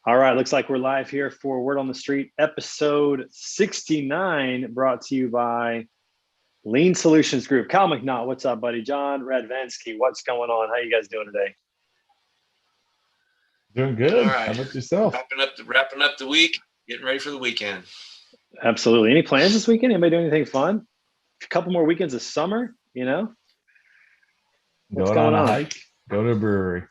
All right, looks like we're live here for Word on the Street, episode 69, brought to you by Lean Solutions Group. Kyle McNaught, what's up, buddy? John Radvansky, what's going on? How you guys doing today? Doing good. All right. How about yourself? Wrapping up the week, getting ready for the weekend. Absolutely. Any plans this weekend? Anybody doing anything fun? A couple more weekends of summer, you know? What's Going going on a on? hike, go to a brewery.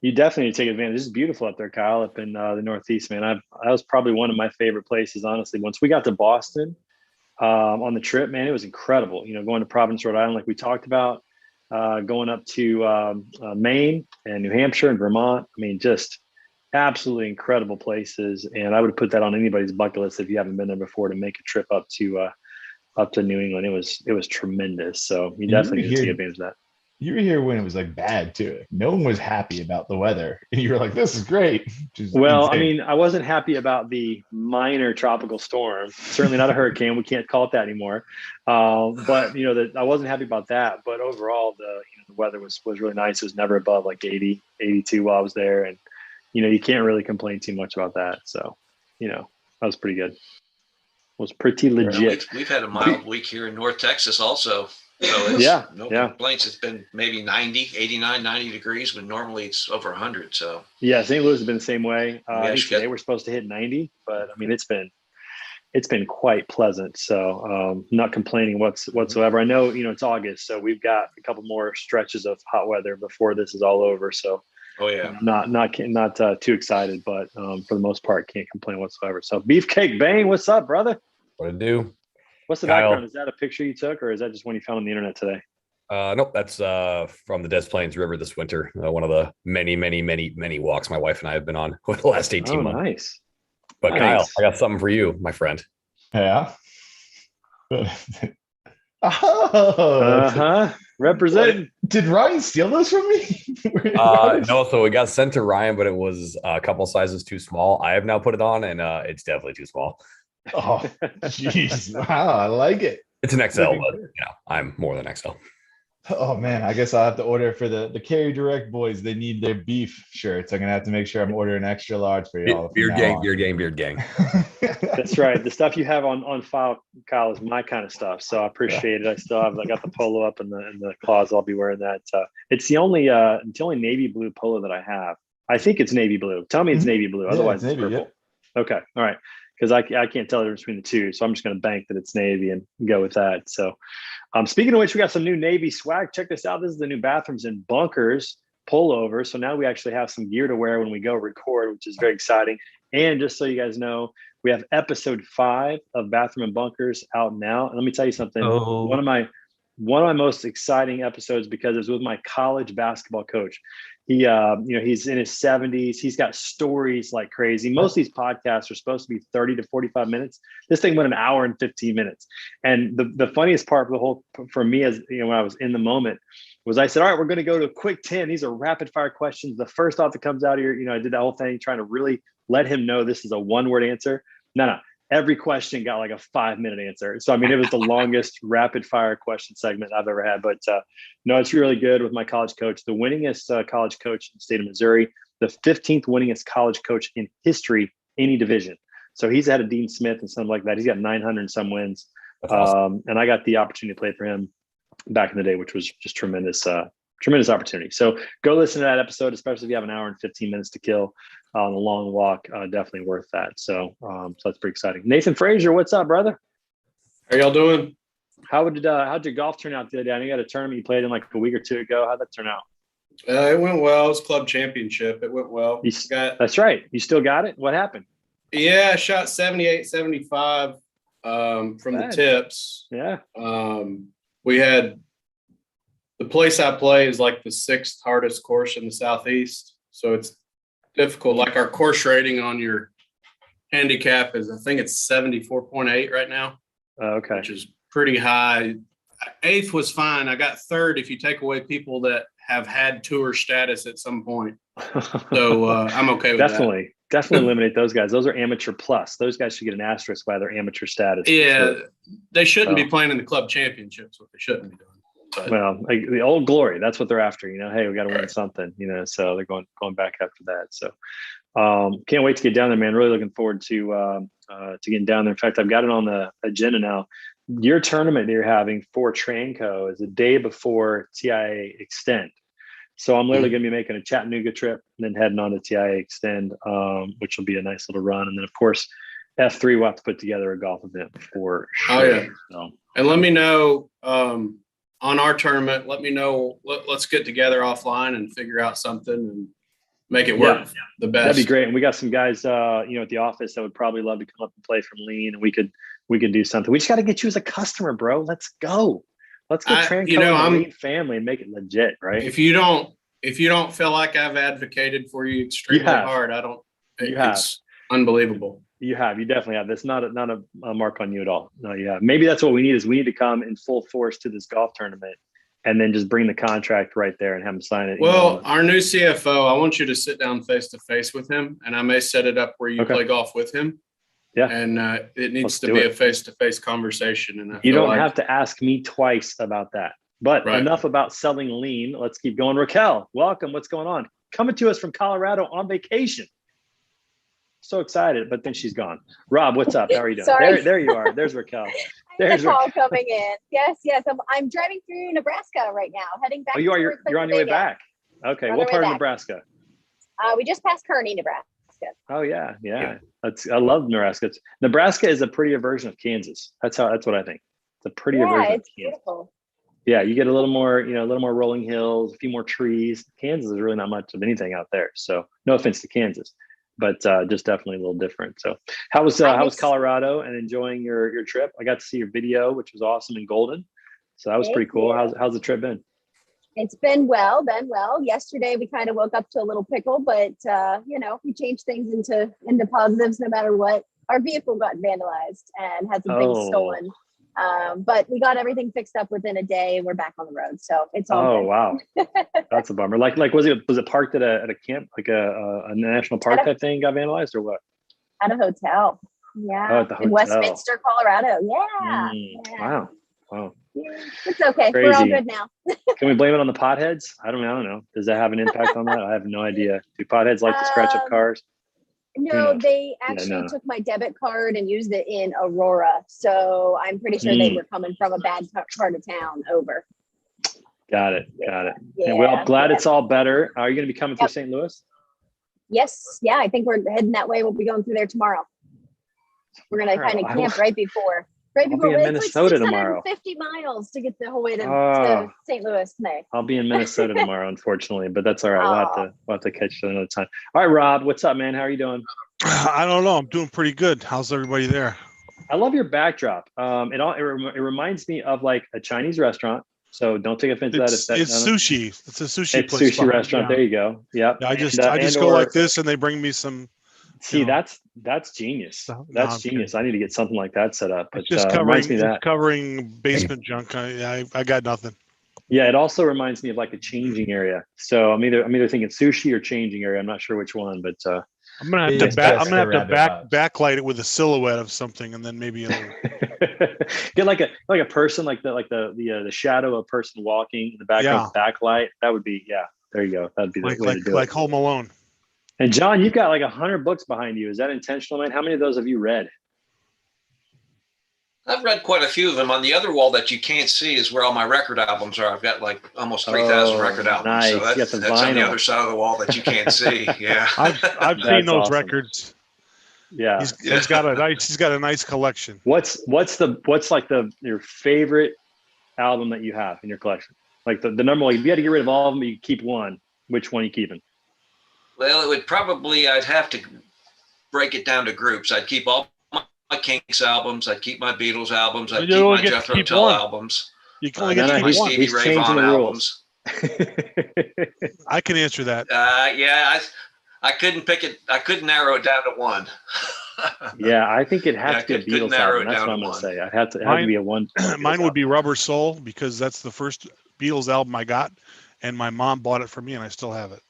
You definitely need to take advantage. This is beautiful up there, Kyle, up in the Northeast, man. That was probably one of my favorite places, honestly. Once we got to Boston on the trip, man, it was incredible. You know, going to Providence, Rhode Island, like we talked about, going up to Maine and New Hampshire and Vermont. I mean, just absolutely incredible places. And I would put that on anybody's bucket list if you haven't been there before to make a trip up to New England. It was tremendous. So you definitely need to take advantage of that. You were here when it was like bad too. No one was happy about the weather, and you were like, "This is great." Well, insane. I mean, I wasn't happy about the minor tropical storm. Certainly not a hurricane. We can't call it that anymore. But you know, I wasn't happy about that. But overall, the weather was really nice. It was never above like 80, 82 while I was there, and you know, you can't really complain too much about that. So, you know, that was pretty good. It was pretty legit. We've had a mild week here in North Texas also. So it's no complaints. It's been maybe 90, 89, 90 degrees when normally it's over 100. So yeah, St. Louis has been the same way. I think today we're supposed to hit 90, but I mean, it's been quite pleasant. So not complaining whatsoever. I know, you know, it's August, so we've got a couple more stretches of hot weather before this is all over. So not too excited, but for the most part, can't complain whatsoever. So Beefcake Bang, what's up, brother? What to do? What's the background? Is that a picture you took, or is that just one you found on the internet today? Nope, that's from the Des Plaines River this winter. One of the many walks my wife and I have been on over the last 18 months. Nice. But nice. Kyle, I got something for you, my friend. Yeah. Represent. Did Ryan steal those from me? No, so it got sent to Ryan, but it was a couple sizes too small. I have now put it on, and it's definitely too small. Oh, jeez. Wow, I like it. It's an XL, but I'm more than XL. Oh man, I guess I'll have to order for the Carry Direct boys. They need their beef shirts. I'm gonna have to make sure I'm ordering extra large for y'all. Beard gang. That's right. The stuff you have on file, Kyle, is my kind of stuff. So I appreciate it. I got the polo up in the closet. I'll be wearing that. It's the only navy blue polo that I have. I think it's navy blue. Tell me it's navy blue. Otherwise it's purple. Yeah. Okay. All right. Because I can't tell the difference between the two. So I'm just going to bank that it's Navy and go with that. So speaking of which, we got some new Navy swag. Check this out. This is the new Bathrooms and Bunkers pullover. So now we actually have some gear to wear when we go record, which is very exciting. And just so you guys know, we have episode 5 of Bathroom and Bunkers out now. And let me tell you something. Oh. One of my most exciting episodes, because it was with my college basketball coach. He, he's in his 70s. He's got stories like crazy. Most of these podcasts are supposed to be 30 to 45 minutes. This thing went an hour and 15 minutes. And the funniest part for me, as you know, when I was in the moment, was I said, all right, we're going to go to a quick 10. These are rapid fire questions. The first thought that comes out of here, I did that whole thing trying to really let him know this is a 1-word answer. No. Every question got like a 5-minute answer. So, I mean, it was the longest rapid fire question segment I've ever had. But no, it's really good with my college coach, the winningest college coach in the state of Missouri, the 15th winningest college coach in history, any division. So he's ahead of Dean Smith and something like that. He's got 900 and some wins. That's awesome. And I got the opportunity to play for him back in the day, which was just tremendous opportunity. So go listen to that episode, especially if you have an hour and 15 minutes to kill on a long walk. Definitely worth that. So that's pretty exciting. Nathan Frazier, what's up, brother? How y'all doing? How'd your golf turn out the other day? I know you had a tournament you played in like a week or two ago. How'd that turn out? It went well. It was club championship. It went well. That's right. You still got it? What happened? Yeah, I shot 78, 75 from the tips. Yeah. We had the place I play is like the 6th hardest course in the Southeast. So it's difficult. Like our course rating on your handicap is, I think it's 74.8 right now. Okay. Which is pretty high. 8th was fine. I got 3rd if you take away people that have had tour status at some point. So I'm okay with that. Definitely eliminate those guys. Those are amateur plus. Those guys should get an asterisk by their amateur status. Yeah, they shouldn't be playing in the club championships. What they shouldn't be doing. Well, like the Old Glory, that's what they're after. Hey, we got to win something. So they're going back after that. So can't wait to get down there, man. Really looking forward to getting down there. In fact, I've got it on the agenda now. Your tournament that you're having for Tranco is the day before TIA Extend. So I'm literally going to be making a Chattanooga trip and then heading on to TIA Extend, which will be a nice little run. And then, of course, F3 will have to put together a golf event for sure. Oh, yeah. So. And let me know on our tournament. Let me know. Let's get together offline and figure out something and make it work the best. That'd be great. And we got some guys, at the office that would probably love to come up and play from Lean, and we could do something. We just got to get you as a customer, bro. Let's go. Let's get Tranco and the Lean family and make it legit, right? If you don't feel like I've advocated for you extremely hard, it's unbelievable. You definitely have. That's not a mark on you at all. No, you have. Maybe that's what we need we need to come in full force to this golf tournament and then just bring the contract right there and have him sign it. Well, our new CFO, I want you to sit down face to face with him, and I may set it up where you play golf with him. Yeah. And it needs to be a face-to-face conversation. And you don't have to ask me twice about that. But enough about selling Lean. Let's keep going. Raquel, welcome. What's going on? Coming to us from Colorado on vacation. So excited, but then she's gone. Rob, what's up? How are you doing? Sorry. There you are. There's Raquel. There's a call coming in. Yes. I'm driving through Nebraska right now, heading back. Oh, you are. You're on your way back. Okay. What part of Nebraska? We just passed Kearney, Nebraska. Oh yeah. I love Nebraska. Nebraska is a prettier version of Kansas. That's what I think. It's a prettier version of Kansas. Beautiful. Yeah, you get a little more rolling hills, a few more trees. Kansas is really not much of anything out there. So no offense to Kansas, but just definitely a little different. So how was Colorado and enjoying your trip? I got to see your video, which was awesome in Golden. So that was pretty cool. How's the trip been? It's been well. Yesterday we kind of woke up to a little pickle, but we changed things into positives no matter what. Our vehicle got vandalized and had some things stolen. But we got everything fixed up within a day and we're back on the road. So it's all good. Wow. That's a bummer. Like was it parked at a camp, like a national park type thing got vandalized or what? At a hotel. Yeah. Oh, at the hotel. In Westminster, Colorado. Yeah. Wow. Yeah, it's okay. Crazy. We're all good now. Can we blame it on the potheads? I don't know. Does that have an impact on that? I have no idea. Do potheads like to scratch up cars? No, they actually took my debit card and used it in Aurora. So I'm pretty sure they were coming from a bad part of town over. Got it. Yeah, well, glad it's all better. Are you going to be coming through St. Louis? Yes. Yeah, I think we're heading that way. We'll be going through there tomorrow. We're going to kind of camp right before. I'll be in Minnesota tomorrow. 50 miles to get the whole way to St. Louis today. I'll be in Minnesota tomorrow, unfortunately, but that's all right. We'll have to catch you another time. All right, Rob, what's up, man? How are you doing? I don't know. I'm doing pretty good. How's everybody there? I love your backdrop. It reminds me of like a Chinese restaurant. So don't take offense to that. It's sushi. It's a sushi place. It's a sushi restaurant. Yeah. There you go. Yep. I just go like this, and they bring me some. See, that's genius. That's genius. I need to get something like that set up. But just covering basement junk. I got nothing. Yeah, it also reminds me of like a changing area. So I'm either thinking sushi or changing area. I'm not sure which one, but I'm gonna have to backlight it with a silhouette of something, and then maybe get like a person, like the shadow of a person walking in the background backlight. That would be there you go. That'd be the way to do it. Like Home Alone. And John, you've got like 100 books behind you. Is that intentional, man? How many of those have you read? I've read quite a few of them. On the other wall that you can't see is where all my record albums are. I've got like almost 3,000 record albums. Nice. So that's on the other side of the wall that you can't see. Yeah, I've seen those records. Yeah, he's got a nice collection. What's your favorite album that you have in your collection? Like the number one. If you had to get rid of all of them, but you keep one. Which one are you keeping? Well, I'd have to break it down to groups. I'd keep all my Kinks albums. I'd keep my Beatles albums. I'd keep my Jethro Tull albums. You can only get my Stevie Ray Vaughan albums. I can answer that. I couldn't pick it. I couldn't narrow it down to one. Yeah, I think it has to be a Beatles album. That's what I'm going to say. It had to be a one. Mine would be Rubber Soul because that's the first Beatles album I got, and my mom bought it for me, and I still have it.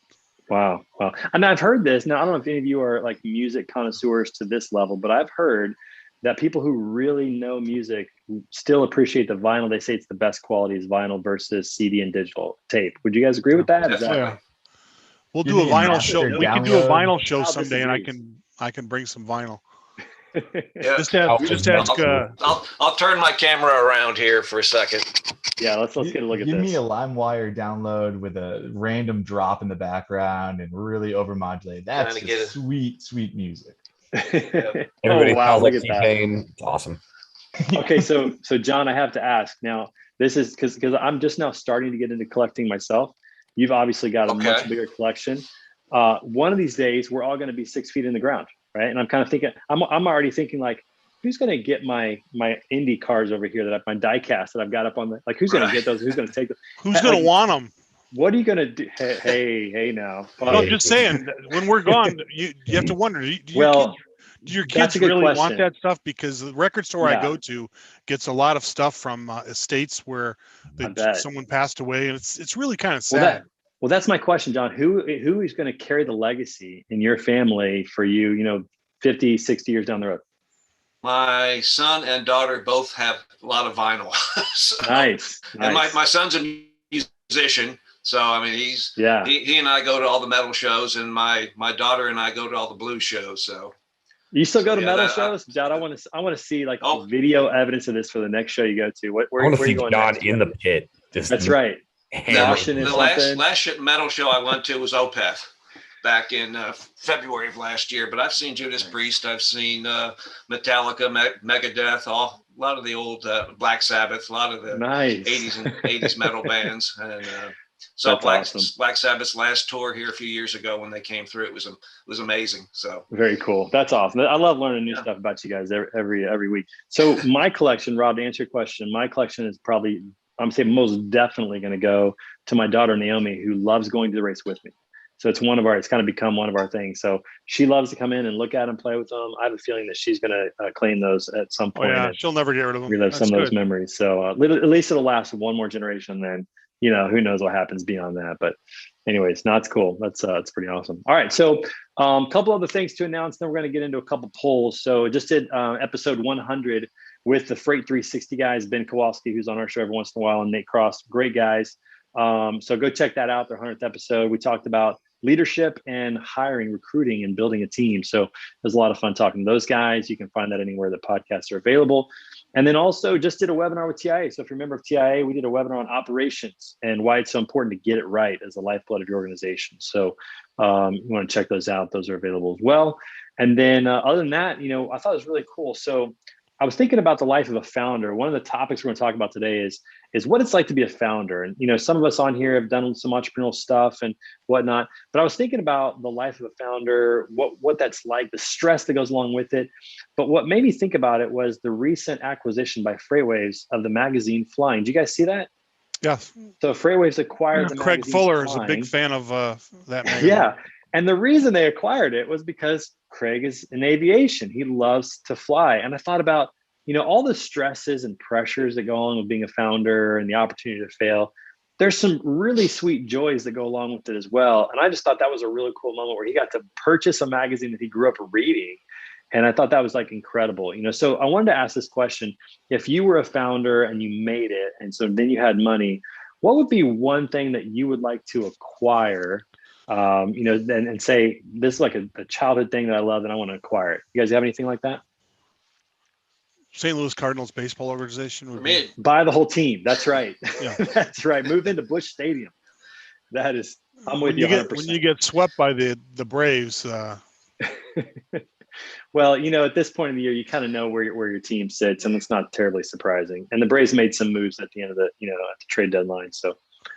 Wow. And I've heard this. Now, I don't know if any of you are like music connoisseurs to this level, but I've heard that people who really know music still appreciate the vinyl. They say it's the best quality is vinyl versus CD and digital tape. Would you guys agree with that? Is that Yeah. We'll You do a mean vinyl show. master We can do a download? vinyl show Al someday, and disagrees. I can bring some vinyl. Yeah. Just ask. I'll turn my camera around here for a second. Yeah, let's get a look at Give this. me a LimeWire download with a random drop in the background and really overmodulate. That's Trying to get just sweet music. Everybody Oh, wow, sounds look like at that. T-Pain. It's awesome. Okay, so John, I have to ask now. This is because I'm just now starting to get into collecting myself. You've obviously got a much bigger collection. One of these days, we're all going to be 6 feet in the ground, right? And I'm kind of thinking, I'm already thinking like, who's going to get my Indy cars over here that my die cast that I've got up on the, like, who's going to get those? Who's going to take them? Who's going to want them? What are you going to do? Hey, now. No, I'm just saying, when we're gone, you have to wonder, do your kids really want that stuff? Because the record store I go to gets a lot of stuff from estates where someone passed away, and it's really kind of sad. Well, that's my question, John. Who is going to carry the legacy in your family for you, 50, 60 years down the road? My son and daughter both have a lot of vinyl. So, nice. And my son's a musician. So, I mean, he and I go to all the metal shows, and my daughter and I go to all the blues shows. So you still go to metal shows? Dad, I want to see like video evidence of this for the next show you go to. Where I want to are see you going John next? In the pit. That's right. The last metal show I went to was Opeth back in February of last year. But I've seen Judas Priest, I've seen Metallica, Megadeth, a lot of the old Black Sabbath, a lot of the 80s metal bands, and so Black Sabbath's last tour here a few years ago when they came through, it was amazing. So very cool. That's awesome. I love learning new stuff about you guys every week. So my collection, Rob, to answer your question, my collection is probably, I'm saying most definitely going to go to my daughter Naomi, who loves going to the race with me. So it's kind of become one of our things. So she loves to come in and look at them, play with them. I have a feeling that she's going to claim those at some point. Oh, yeah, she'll never get rid of them. Relive some of those memories. So at least it'll last one more generation. Then who knows what happens beyond that. But anyways, it's cool. That's pretty awesome. All right, so a couple other things to announce. Then we're going to get into a couple polls. So just did episode 100 with the Freight 360 guys, Ben Kowalski, who's on our show every once in a while, and Nate Cross, great guys. So go check that out, their 100th episode. We talked about leadership and hiring, recruiting, and building a team. So it was a lot of fun talking to those guys. You can find that anywhere that podcasts are available. And then also just did a webinar with TIA. So if you're a member of TIA, we did a webinar on operations and why it's so important to get it right as the lifeblood of your organization. So you want to check those out. Those are available as well. And then other than that, I thought it was really cool. So I was thinking about the life of a founder. One of the topics we're going to talk about today is what it's like to be a founder. And, some of us on here have done some entrepreneurial stuff and whatnot, but I was thinking about the life of a founder, what that's like, the stress that goes along with it. But what made me think about it was the recent acquisition by Freightwaves of the magazine Flying. Do you guys see that? Yes. So Freightwaves acquired the Craig magazine Fuller Flying. is a big fan of that magazine. Yeah. And the reason they acquired it was because Craig is in aviation. He loves to fly. And I thought about, all the stresses and pressures that go along with being a founder and the opportunity to fail. There's some really sweet joys that go along with it as well. And I just thought that was a really cool moment where he got to purchase a magazine that he grew up reading. And I thought that was like incredible. So I wanted to ask this question. If you were a founder and you made it, and so then you had money, what would be one thing that you would like to acquire? And say, this is like a childhood thing that I love and I want to acquire it. You guys have anything like that? St. Louis Cardinals baseball organization would be buy the whole team. That's right. Yeah. That's right. Move into Busch Stadium. That is, I'm with you 100%. When you get swept by the Braves. Well, at this point in the year, you kind of know where your team sits, and it's not terribly surprising. And the Braves made some moves at the end of at the trade deadline, so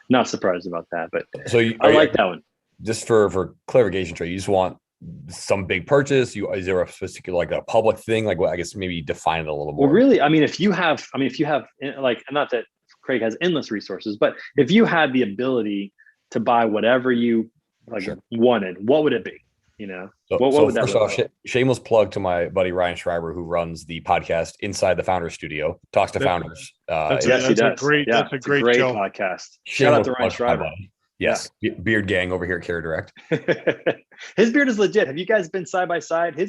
not surprised about that. But so I like that one. Just for clarification, Trey, you just want some big purchase? Is there a specific, like a public thing? Like, I guess maybe define it a little more. Well, really, if you have like, not that Craig has endless resources, but if you had the ability to buy whatever you wanted, what would it be? What would that first off, shameless plug to my buddy Ryan Schreiber, who runs the podcast Inside the Founder Studio, talks to founders. That's a great show. Podcast. Shout out to Ryan Schreiber. Yes, Beard Gang over here at Care Direct. His beard is legit. Have you guys been side by side?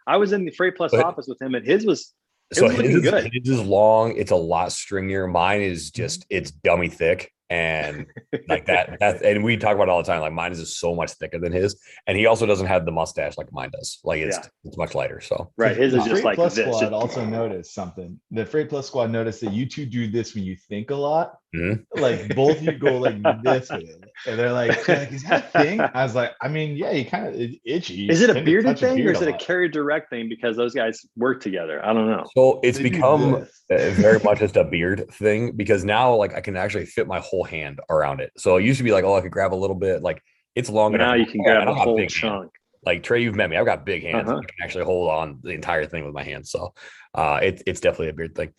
I was in the Freight Plus office with him, and his was So his is long. It's a lot stringier. Mine is just, it's dummy thick. And like that's, and we talk about it all the time. Like mine is just so much thicker than his. And he also doesn't have the mustache like mine does. Like it's much lighter. So right. His is just like Plus this. Squad also noticed something. The Freight Plus Squad noticed that you two do this when you think a lot. Mm-hmm. Like both of you go like this with it. And they're like, is that a thing? I was like, I mean, yeah, you kind of itchy. Is it a bearded thing or is it a carry direct thing? Because those guys work together. I don't know. So it's become very much just a beard thing because now like I can actually fit my whole hand around it. So it used to be like, oh, I could grab a little bit. Like it's long enough. Now you can grab a whole chunk. Like Trey, you've met me. I've got big hands. I can actually hold on the entire thing with my hands. So it's definitely a beard thing.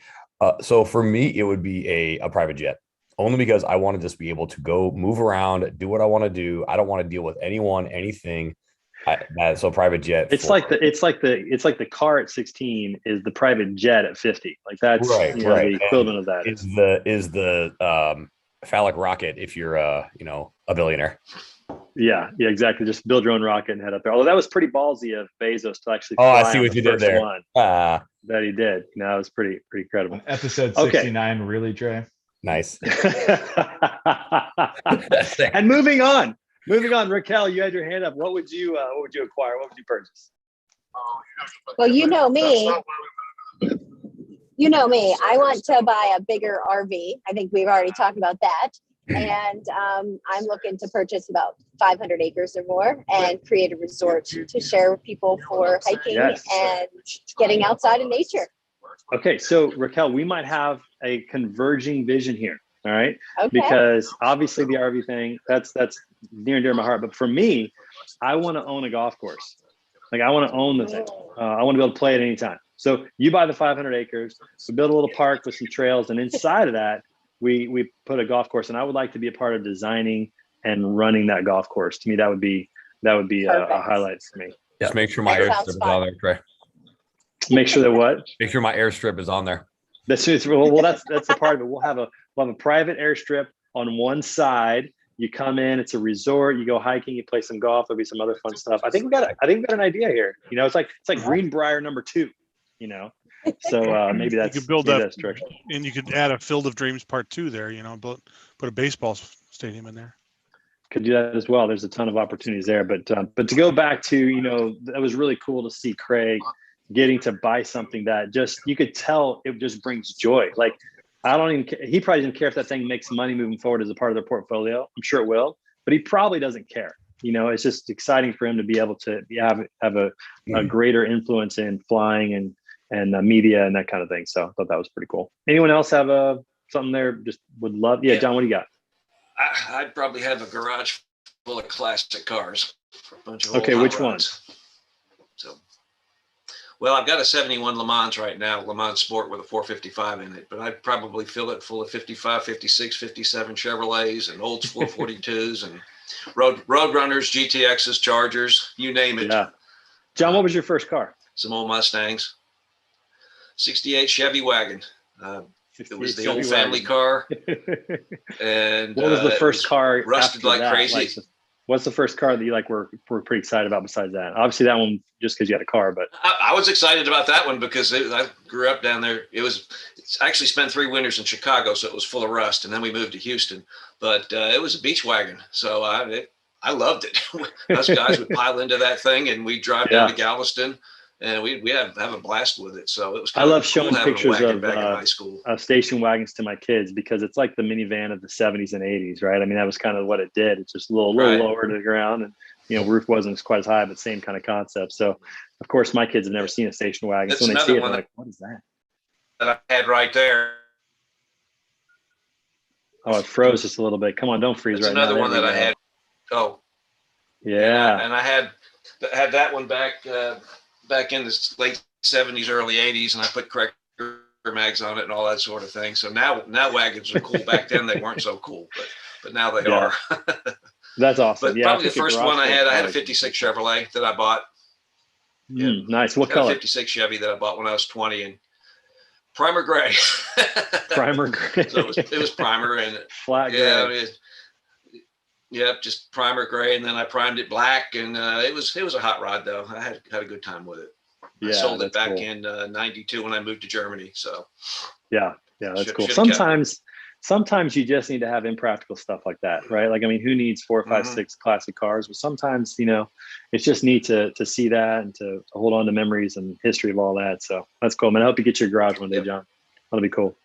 So for me, it would be a private jet. Only because I want to just be able to go move around, do what I want to do. I don't want to deal with anyone, anything. So private jet. It's like the car at 16 is the private jet at 50. Like that's right. The equivalent of that. Is the phallic rocket if you're a billionaire. Yeah, exactly. Just build your own rocket and head up there. Although that was pretty ballsy of Bezos to actually. Oh, I see what you did there. That he did. It was pretty incredible. Episode 69, really, Trey? Nice. And moving on, Raquel, you had your hand up. What would you acquire? What would you purchase? Well, you know me. I want to buy a bigger RV. I think we've already talked about that. And I'm looking to purchase about 500 acres or more and create a resort to share with people for hiking and getting outside in nature. Okay, so Raquel, we might have a converging vision here. All right, okay. Because obviously the RV thing that's near and dear to my heart. But for me, I want to own a golf course. Like I want to own the thing. I want to be able to play it anytime. So you buy the 500 acres, we build a little park with some trails, and inside of that, we put a golf course. And I would like to be a part of designing and running that golf course. To me, that would be a highlight for me. Just make sure my airstrip is on there, Trey. Make sure that what? Make sure my airstrip is on there. That's the part of it. We'll have a private airstrip on one side. You come in, it's a resort. You go hiking, you play some golf. There'll be some other fun stuff. I think we got an idea here. It's like Greenbrier #2. So maybe that's you could build that structure. And you could add a Field of Dreams Part 2 there. Put a baseball stadium in there. Could do that as well. There's a ton of opportunities there. But to go back to that was really cool to see Craig getting to buy something that just you could tell it just brings joy. Like I don't even care. He probably doesn't care if that thing makes money moving forward as a part of their portfolio. I'm sure it will, but he probably doesn't care. It's just exciting for him to be able to have a greater influence in flying and media and that kind of thing. So I thought that was pretty cool. Anyone else have something there? Just would love. Yeah, John, what do you got? I'd probably have a garage full of classic cars. For a bunch of okay, which ones? So. Well, I've got a 71 Le Mans right now, Le Mans Sport with a 455 in it, but I'd probably fill it full of 55, 56, 57 Chevrolets and old 442s and Roadrunners, GTXs, Chargers, you name it. Yeah. John, what was your first car? Some old Mustangs. 68 Chevy wagon. It was the old family car. And what was the first car? Rusted like crazy. What's the first car that you were pretty excited about besides that? Obviously that one just because you had a car, but I was excited about that one because I grew up down there. It's actually spent 3 winters in Chicago, so it was full of rust, and then we moved to Houston. But it was a beach wagon, so I loved it. Us guys would pile into that thing, and we'd drive down to Galveston, and we have a blast with it. So it was. I love showing pictures of back in high school. Station wagons to my kids because it's like the minivan of the 70s and 80s, right? I mean, that was kind of what it did. It's just a little lower to the ground, and roof wasn't quite as high, but same kind of concept. So, of course, my kids have never seen a station wagon. That's so when they see it, they're like, "What is that?" That I had right there. Oh, it froze just a little bit. Come on, don't freeze That's right now. Another one that I had. Oh, yeah. And I had that one back in the late 70s, early 80s, and I put Cracker mags on it and all that sort of thing. So now wagons are cool. Back then they weren't so cool, but now they are. That's awesome. But probably the first one I had a 56 Chevrolet that I bought. Nice. What color? 56 Chevy that I bought when I was 20 and primer gray. Primer gray. So it was primer and flat gray. Just primer gray, and then I primed it black, and it was a hot rod though. I had a good time with it. I sold it back in 92 when I moved to Germany. So yeah, that's cool. Sometimes you just need to have impractical stuff like that, right? Like, I mean, who needs 4, 5, 6 classic cars? But sometimes, it's just neat to see that and to hold on to memories and history of all that. So that's cool, man. I hope you get your garage one day, John. That'll be cool.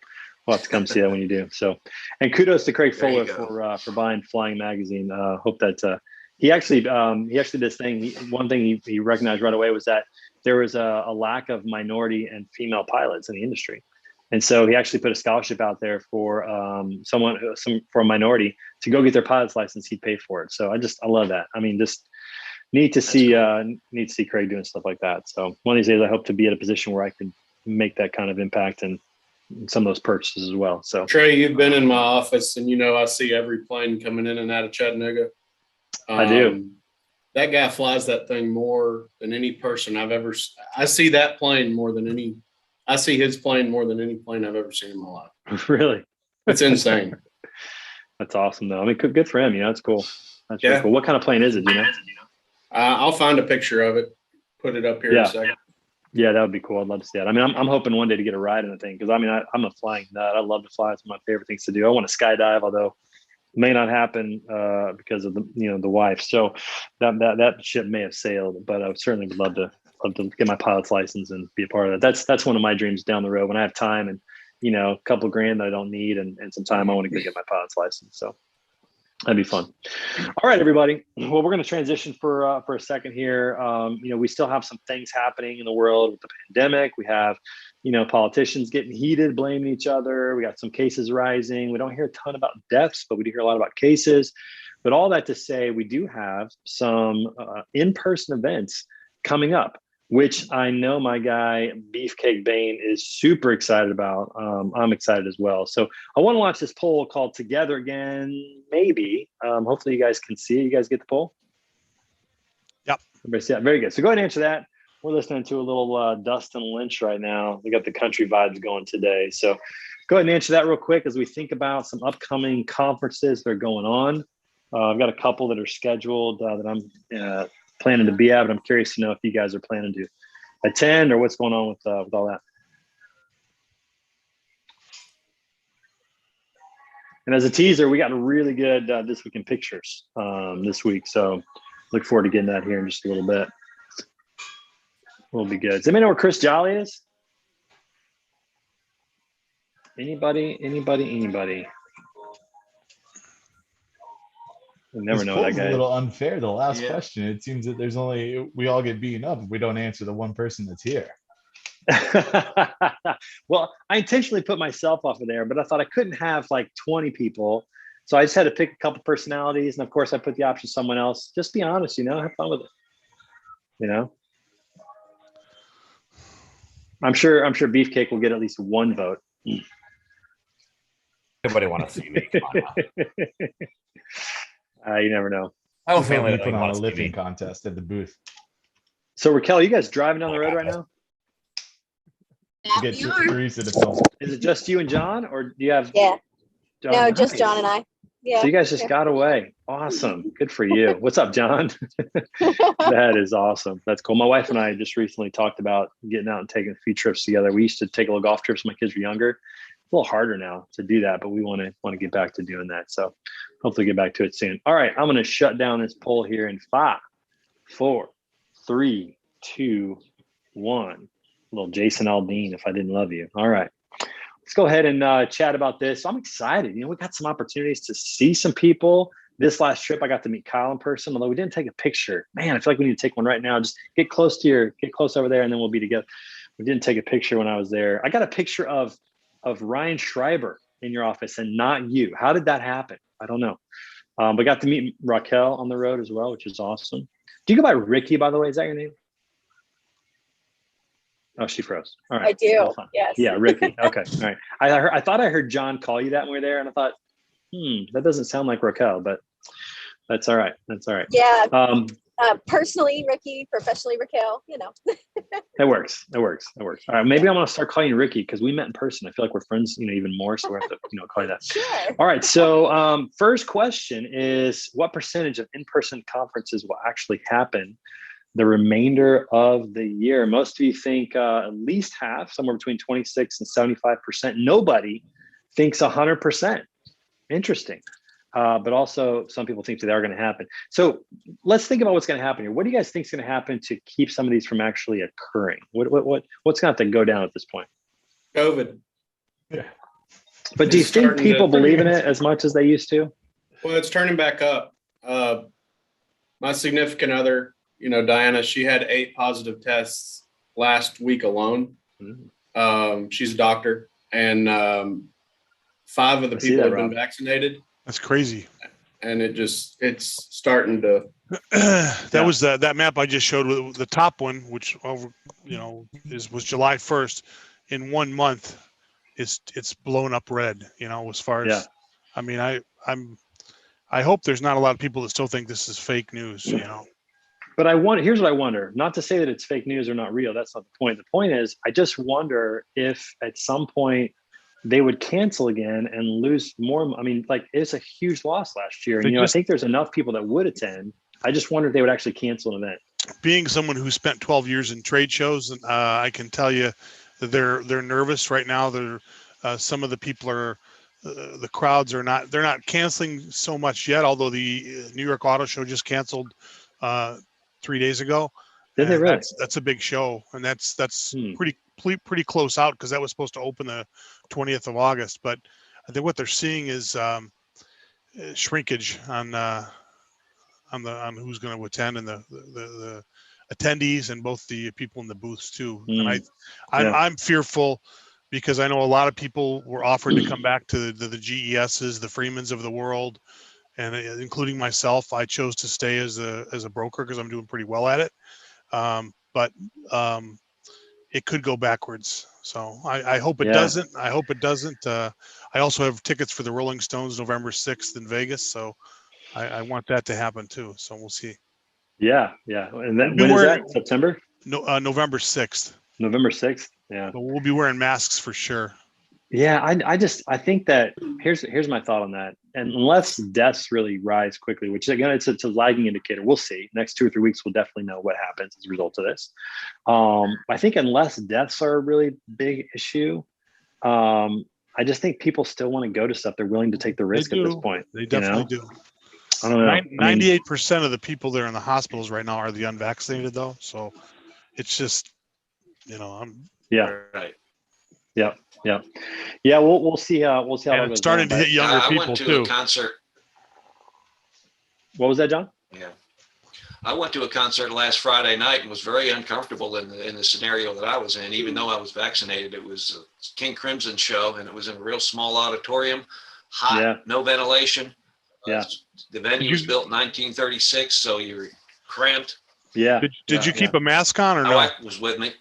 We'll have to come see that when you do. So, and kudos to Craig Fuller for buying Flying Magazine. Hope that he actually did this thing. One thing he recognized right away was that there was a lack of minority and female pilots in the industry. And so he actually put a scholarship out there for for a minority to go get their pilot's license. He'd pay for it. So I love that. I mean, just need to see Craig doing stuff like that. So one of these days, I hope to be at a position where I can make that kind of impact and some of those purchases as well. So Trey, you've been in my office, and I see every plane coming in and out of Chattanooga. I do. That guy flies that thing more than any person I've ever. I see that plane more than any. I see his plane more than any plane I've ever seen in my life. Really? It's insane. That's awesome, though. I mean, good for him. That's cool. That's really cool. What kind of plane is it? Do you know? I'll find a picture of it. Put it up here in a second. Yeah, that would be cool. I'd love to see that. I mean, I'm hoping one day to get a ride in the thing because I mean, I'm a flying nut. I love to fly. It's one of my favorite things to do. I want to skydive, although it may not happen because of the wife. So that ship may have sailed, but I certainly would love to get my pilot's license and be a part of that. That's one of my dreams down the road when I have time and a couple grand that I don't need and some time. I want to go get my pilot's license. So that'd be fun. All right, everybody. Well, we're going to transition for a second here. We still have some things happening in the world with the pandemic. We have, politicians getting heated, blaming each other. We got some cases rising. We don't hear a ton about deaths, but we do hear a lot about cases. But all that to say, we do have some in-person events coming up, which I know my guy Beefcake Bain is super excited about. I'm excited as well. So I want to launch this poll called Together Again, maybe. Hopefully you guys can see it. You guys get the poll? Yep. Everybody see that? Very good. So go ahead and answer that. We're listening to a little Dustin Lynch right now. We got the country vibes going today. So go ahead and answer that real quick as we think about some upcoming conferences that are going on. I've got a couple that are scheduled that I'm planning to be at, but I'm curious to know if you guys are planning to attend or what's going on with all that. And as a teaser, we got a really good This Week in Pictures this week. So look forward to getting that here in just a little bit. Will be good. Does anybody know where Chris Jolly is? Anybody? You never know that guy. A little unfair. The last question. It seems that we all get beaten up if we don't answer the one person that's here. Well, I intentionally put myself off of there, but I thought I couldn't have like 20 people. So I just had to pick a couple personalities. And of course I put the option someone else. Just be honest, have fun with it. I'm sure Beefcake will get at least one vote. Everybody want to see me. You never know. I have a family that put on a lifting contest at the booth. So Raquel, are you guys driving down the road right now? Get Teresa to film. Is it just you and John, or do you have? Yeah. John? No, just John and I. Yeah. So you guys just got away. Awesome. Good for you. What's up, John? That is awesome. That's cool. My wife and I just recently talked about getting out and taking a few trips together. We used to take a little golf trips when my kids were younger. It's a little harder now to do that, but we want to get back to doing that. So hopefully get back to it soon. All right. I'm going to shut down this poll here in 5, 4, 3, 2, 1. Little Jason Aldean, if I didn't love you. All right. Let's go ahead and chat about this. I'm excited. We got some opportunities to see some people. This last trip, I got to meet Kyle in person, although we didn't take a picture. Man, I feel like we need to take one right now. Just get close over there, and then we'll be together. We didn't take a picture when I was there. I got a picture of Ryan Schreiber in your office and not you. How did that happen? I don't know. But got to meet Raquel on the road as well, which is awesome. Do you go by Ricky, by the way? Is that your name? Oh, she froze. All right. I do. Yes. Yeah, Ricky. Okay. All right. I thought I heard John call you that when we were there, and I thought, that doesn't sound like Raquel, but that's all right. That's all right. Yeah. Personally, Ricky. Professionally, Raquel. It works. All right. Maybe I'm gonna start calling you Ricky because we met in person. I feel like we're friends, even more. So we have to, call you that. Sure. All right. So, first question is, what percentage of in-person conferences will actually happen the remainder of the year. Most of you think at least half, somewhere between 26 and 75%. Nobody thinks 100%. Interesting. But also some people think that they are going to happen. So let's think about what's going to happen here. What do you guys think is going to happen to keep some of these from actually occurring? What's going to have to go down at this point? COVID. Yeah. But do you think people believe in it as much as they used to? Well, it's turning back up. My significant other, Diana, she had 8 positive tests last week alone. She's a doctor, and 5 of the people have been vaccinated. That's crazy. And it's starting to. That was that map I just showed with the top one, which was July 1st. In 1 month, it's blown up red. As far as I mean, I hope there's not a lot of people that still think this is fake news. But here's what I wonder. Not to say that it's fake news or not real. That's not the point. The point is, I just wonder if at some point they would cancel again and lose more. I mean, like, it's a huge loss last year. And, I think there's enough people that would attend. I just wonder if they would actually cancel an event. Being someone who spent 12 years in trade shows, I can tell you that they're nervous right now. Some of the people are, the crowds are not, they're not canceling so much yet, although the New York Auto Show just canceled 3 days ago. Did they really? That's a big show. And that's pretty close out, because that was supposed to open the 20th of August. But I think what they're seeing is shrinkage on who's going to attend, and the attendees, and both the people in the booths too. And I'm fearful, because I know a lot of people were offered to come back to the GESs, the Freemans of the world, and including myself. I chose to stay as a broker because I'm doing pretty well at it. But it could go backwards. So I hope it doesn't. I hope it doesn't. I also have tickets for the Rolling Stones November 6th in Vegas. So I want that to happen too. So we'll see. Yeah. And then when is that? September? No, November 6th. November 6th. Yeah. But we'll be wearing masks for sure. Yeah. I think that here's my thought on that. And unless deaths really rise quickly, which again, it's a lagging indicator. We'll see. Next 2 or 3 weeks, we'll definitely know what happens as a result of this. I think unless deaths are a really big issue, I just think people still want to go to stuff. They're willing to take the risk at this point. They definitely do. I don't know. 98% of the people that are in the hospitals right now are the unvaccinated, though. So it's just, right. Yeah. We'll see how it goes. It's starting to hit younger people went to too. A concert. What was that, John? Yeah, I went to a concert last Friday night and was very uncomfortable in the scenario that I was in. Even though I was vaccinated, it was a King Crimson show, and it was in a real small auditorium, hot, no ventilation. Yeah. The venue was built in 1936, so you're cramped. Yeah. Did you keep a mask on or no? My wife was with me.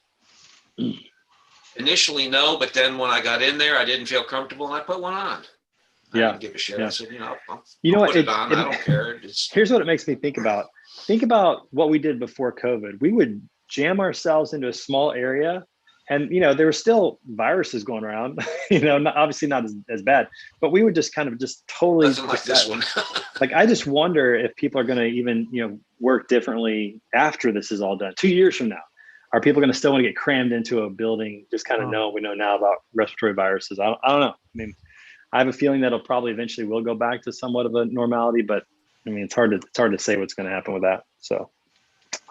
Initially, no, but then when I got in there, I didn't feel comfortable, and I put one on. I didn't give a shit. I said, I'll put it on. I don't care. Here's what it makes me think about. Think about what we did before COVID. We would jam ourselves into a small area, and there were still viruses going around. Obviously not as bad, but we would just kind of totally. Nothing like this one. Like, I just wonder if people are going to even work differently after this is all done. 2 years from now. Are people going to still want to get crammed into a building, just kind of know what we know now about respiratory viruses? I don't know. I mean, I have a feeling that it'll probably eventually will go back to somewhat of a normality, but I mean, it's hard to say what's going to happen with that. So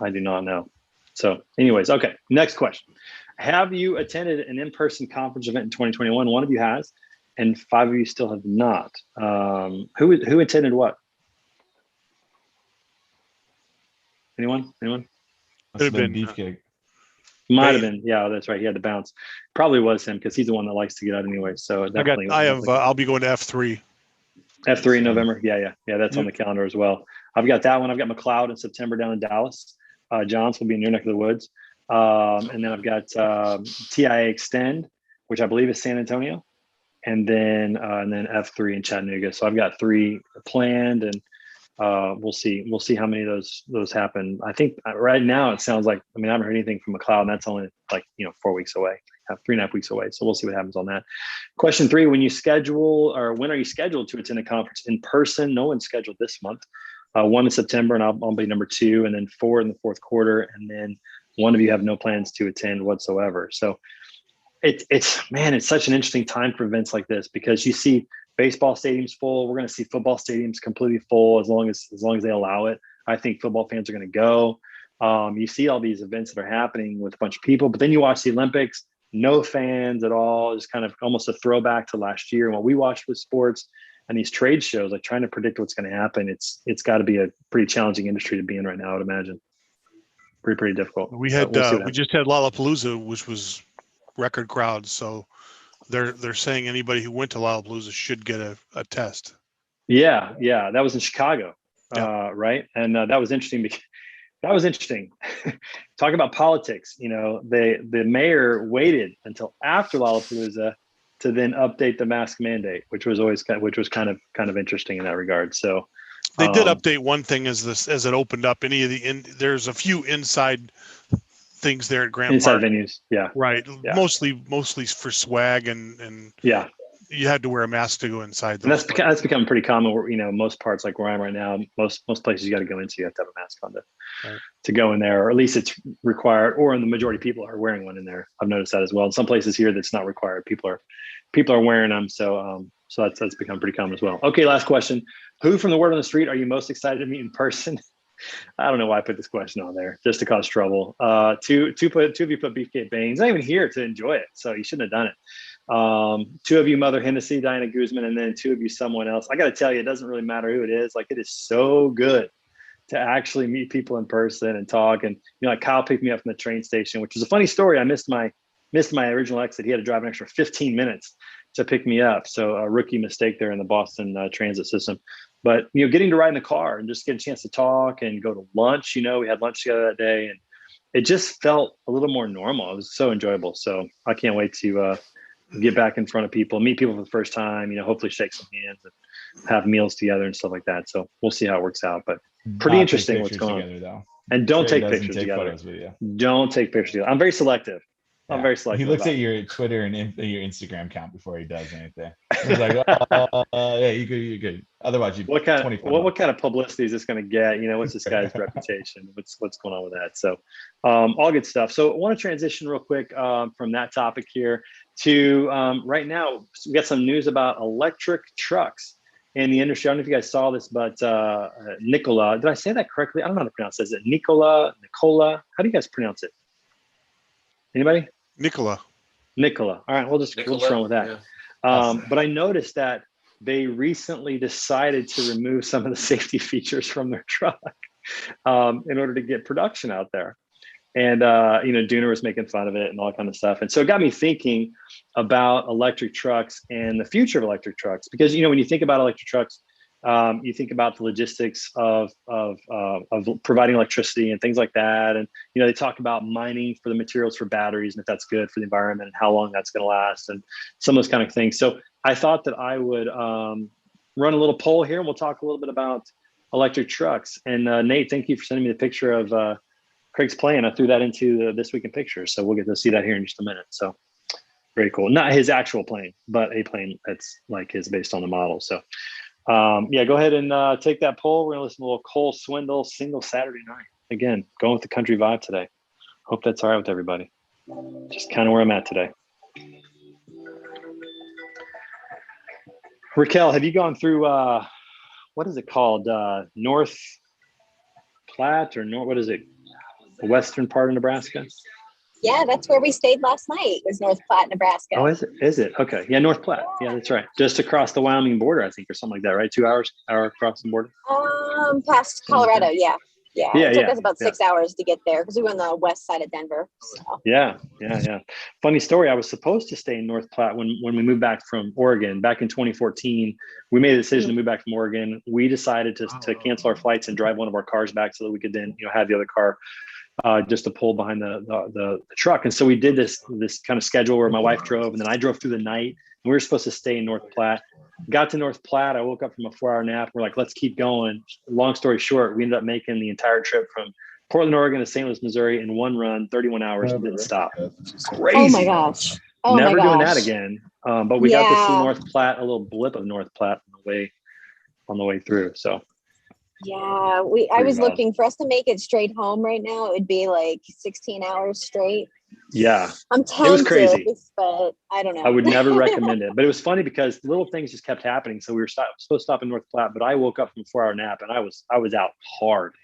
I do not know. So anyways, okay. Next question. Have you attended an in-person conference event in 2021? One of you has, and 5 of you still have not. Who attended what? Anyone? Must have been Beefcake. Might have been. Yeah, that's right. He had to bounce. Probably was him, because he's the one that likes to get out anyway. So definitely. I'll be going to F3. F3 in November. Yeah. That's on the calendar as well. I've got that one. I've got McLeod in September down in Dallas. Johns will be in your neck of the woods. And then I've got TIA Extend, which I believe is San Antonio, and then F3 in Chattanooga. So I've got 3 planned, and we'll see how many of those happen. I think right now it sounds like, I haven't heard anything from McLeod, and that's only 4 weeks away, 3.5 weeks away. So we'll see what happens on that. Question 3, when are you scheduled to attend a conference in person? No one's scheduled this month. 1 in September, and I'll be number 2, and then 4 in the fourth quarter, and then one of you have no plans to attend whatsoever. So it's such an interesting time for events like this, because you see baseball stadiums full. We're going to see football stadiums completely full as long as they allow it. I think football fans are going to go. You see all these events that are happening with a bunch of people, but then you watch the Olympics, no fans at all. It's kind of almost a throwback to last year and what we watched with sports and these trade shows, like trying to predict what's going to happen. It's got to be a pretty challenging industry to be in right now, I would imagine. Pretty difficult. We had we just had Lollapalooza, which was record crowds. So they're saying anybody who went to Lollapalooza should get a test. Yeah, that was in Chicago, yeah. Right? And that was interesting because Talk about politics. The mayor waited until after Lollapalooza to then update the mask mandate, which was kind of interesting in that regard. So they did update one thing as it opened up. There's a few inside things there at Grand Park. Inside venues, yeah, right. Yeah. Mostly for swag and yeah. You had to wear a mask to go inside. And that's become pretty common. Most parts, like where I am right now, most places you got to go into, you have to have a mask on to go in there, or at least it's required. Or in the majority of people are wearing one in there. I've noticed that as well. In some places here, that's not required. People are wearing them. So that's become pretty common as well. Okay, last question: who from the word on the street are you most excited to meet in person? I don't know why I put this question on there, just to cause trouble. Two of you put Beefcake Bane. He's not even here to enjoy it, so you shouldn't have done it. 2 of you Mother Hennessy, Diana Guzman, and then 2 of you someone else. I got to tell you, it doesn't really matter who it is. Like, it is so good to actually meet people in person and talk. And like Kyle picked me up from the train station, which was a funny story. I missed my original exit. He had to drive an extra 15 minutes to pick me up. So a rookie mistake there in the Boston transit system. But getting to ride in the car and just get a chance to talk and go to lunch. We had lunch together that day, and it just felt a little more normal. It was so enjoyable. So I can't wait to get back in front of people, meet people for the first time, hopefully shake some hands and have meals together and stuff like that. So we'll see how it works out, but pretty interesting what's going on. Though. And don't take pictures together. Don't take pictures together. I'm very selective. Yeah. I'm very selective. He looks at your Twitter and your Instagram account before he does anything. He's like, yeah, you're good. Otherwise, what kind of publicity is this going to get? What's this guy's reputation? What's going on with that? So, all good stuff. So, I want to transition real quick from that topic here to right now. We got some news about electric trucks in the industry. I don't know if you guys saw this, but Nikola. Did I say that correctly? I don't know how to pronounce it. Is it Nikola? How do you guys pronounce it? Anybody? Nikola. All right, we'll just run with that. Yeah. But I noticed that they recently decided to remove some of the safety features from their truck in order to get production out there. And, Dooner was making fun of it and all that kind of stuff. And so it got me thinking about electric trucks and the future of electric trucks. Because, when you think about electric trucks, you think about the logistics of providing electricity and things like that. And, they talk about mining for the materials for batteries and if that's good for the environment and how long that's going to last and some of those kind of things. So I thought that I would run a little poll here and we'll talk a little bit about electric trucks. And Nate, thank you for sending me the picture of Craig's plane. I threw that into This Week in Pictures. So we'll get to see that here in just a minute. So very cool. Not his actual plane, but a plane that's like his based on the model. So go ahead and take that poll. We're going to listen to a little Cole Swindle, Single Saturday Night. Again, going with the country vibe today. Hope that's all right with everybody. Just kind of where I'm at today. Raquel, have you gone through, what is it called? North Platte or what is it? The western part of Nebraska? Yeah, that's where we stayed last night, was North Platte, Nebraska. Oh, is it? Okay. Yeah, North Platte. Yeah, that's right. Just across the Wyoming border, I think, or something like that, right? 2 hours across the border? Past Colorado, yeah. It took us about 6 hours to get there because we were on the west side of Denver. So. Yeah. Funny story. I was supposed to stay in North Platte when we moved back from Oregon back in 2014. We made a decision to move back from Oregon. We decided to cancel our flights and drive one of our cars back so that we could then have the other car just to pull behind the truck. And so we did this kind of schedule where my wife drove and then I drove through the night. And we were supposed to stay in North Platte. Got to North Platte. I woke up from a 4-hour nap. We're like, let's keep going. Long story short, we ended up making the entire trip from Portland, Oregon to St. Louis, Missouri in one run, 31 hours and didn't stop. Crazy. Oh my gosh. Never doing that again. But we got to see North Platte, a little blip of North Platte on the way through. So Yeah, I was looking for us to make it straight home right now. It would be like 16 hours straight. Yeah, I'm tempted, it was crazy, but I don't know. I would never recommend it. But it was funny because little things just kept happening. So we were supposed to stop in North Platte, but I woke up from a 4-hour nap and I was out hard.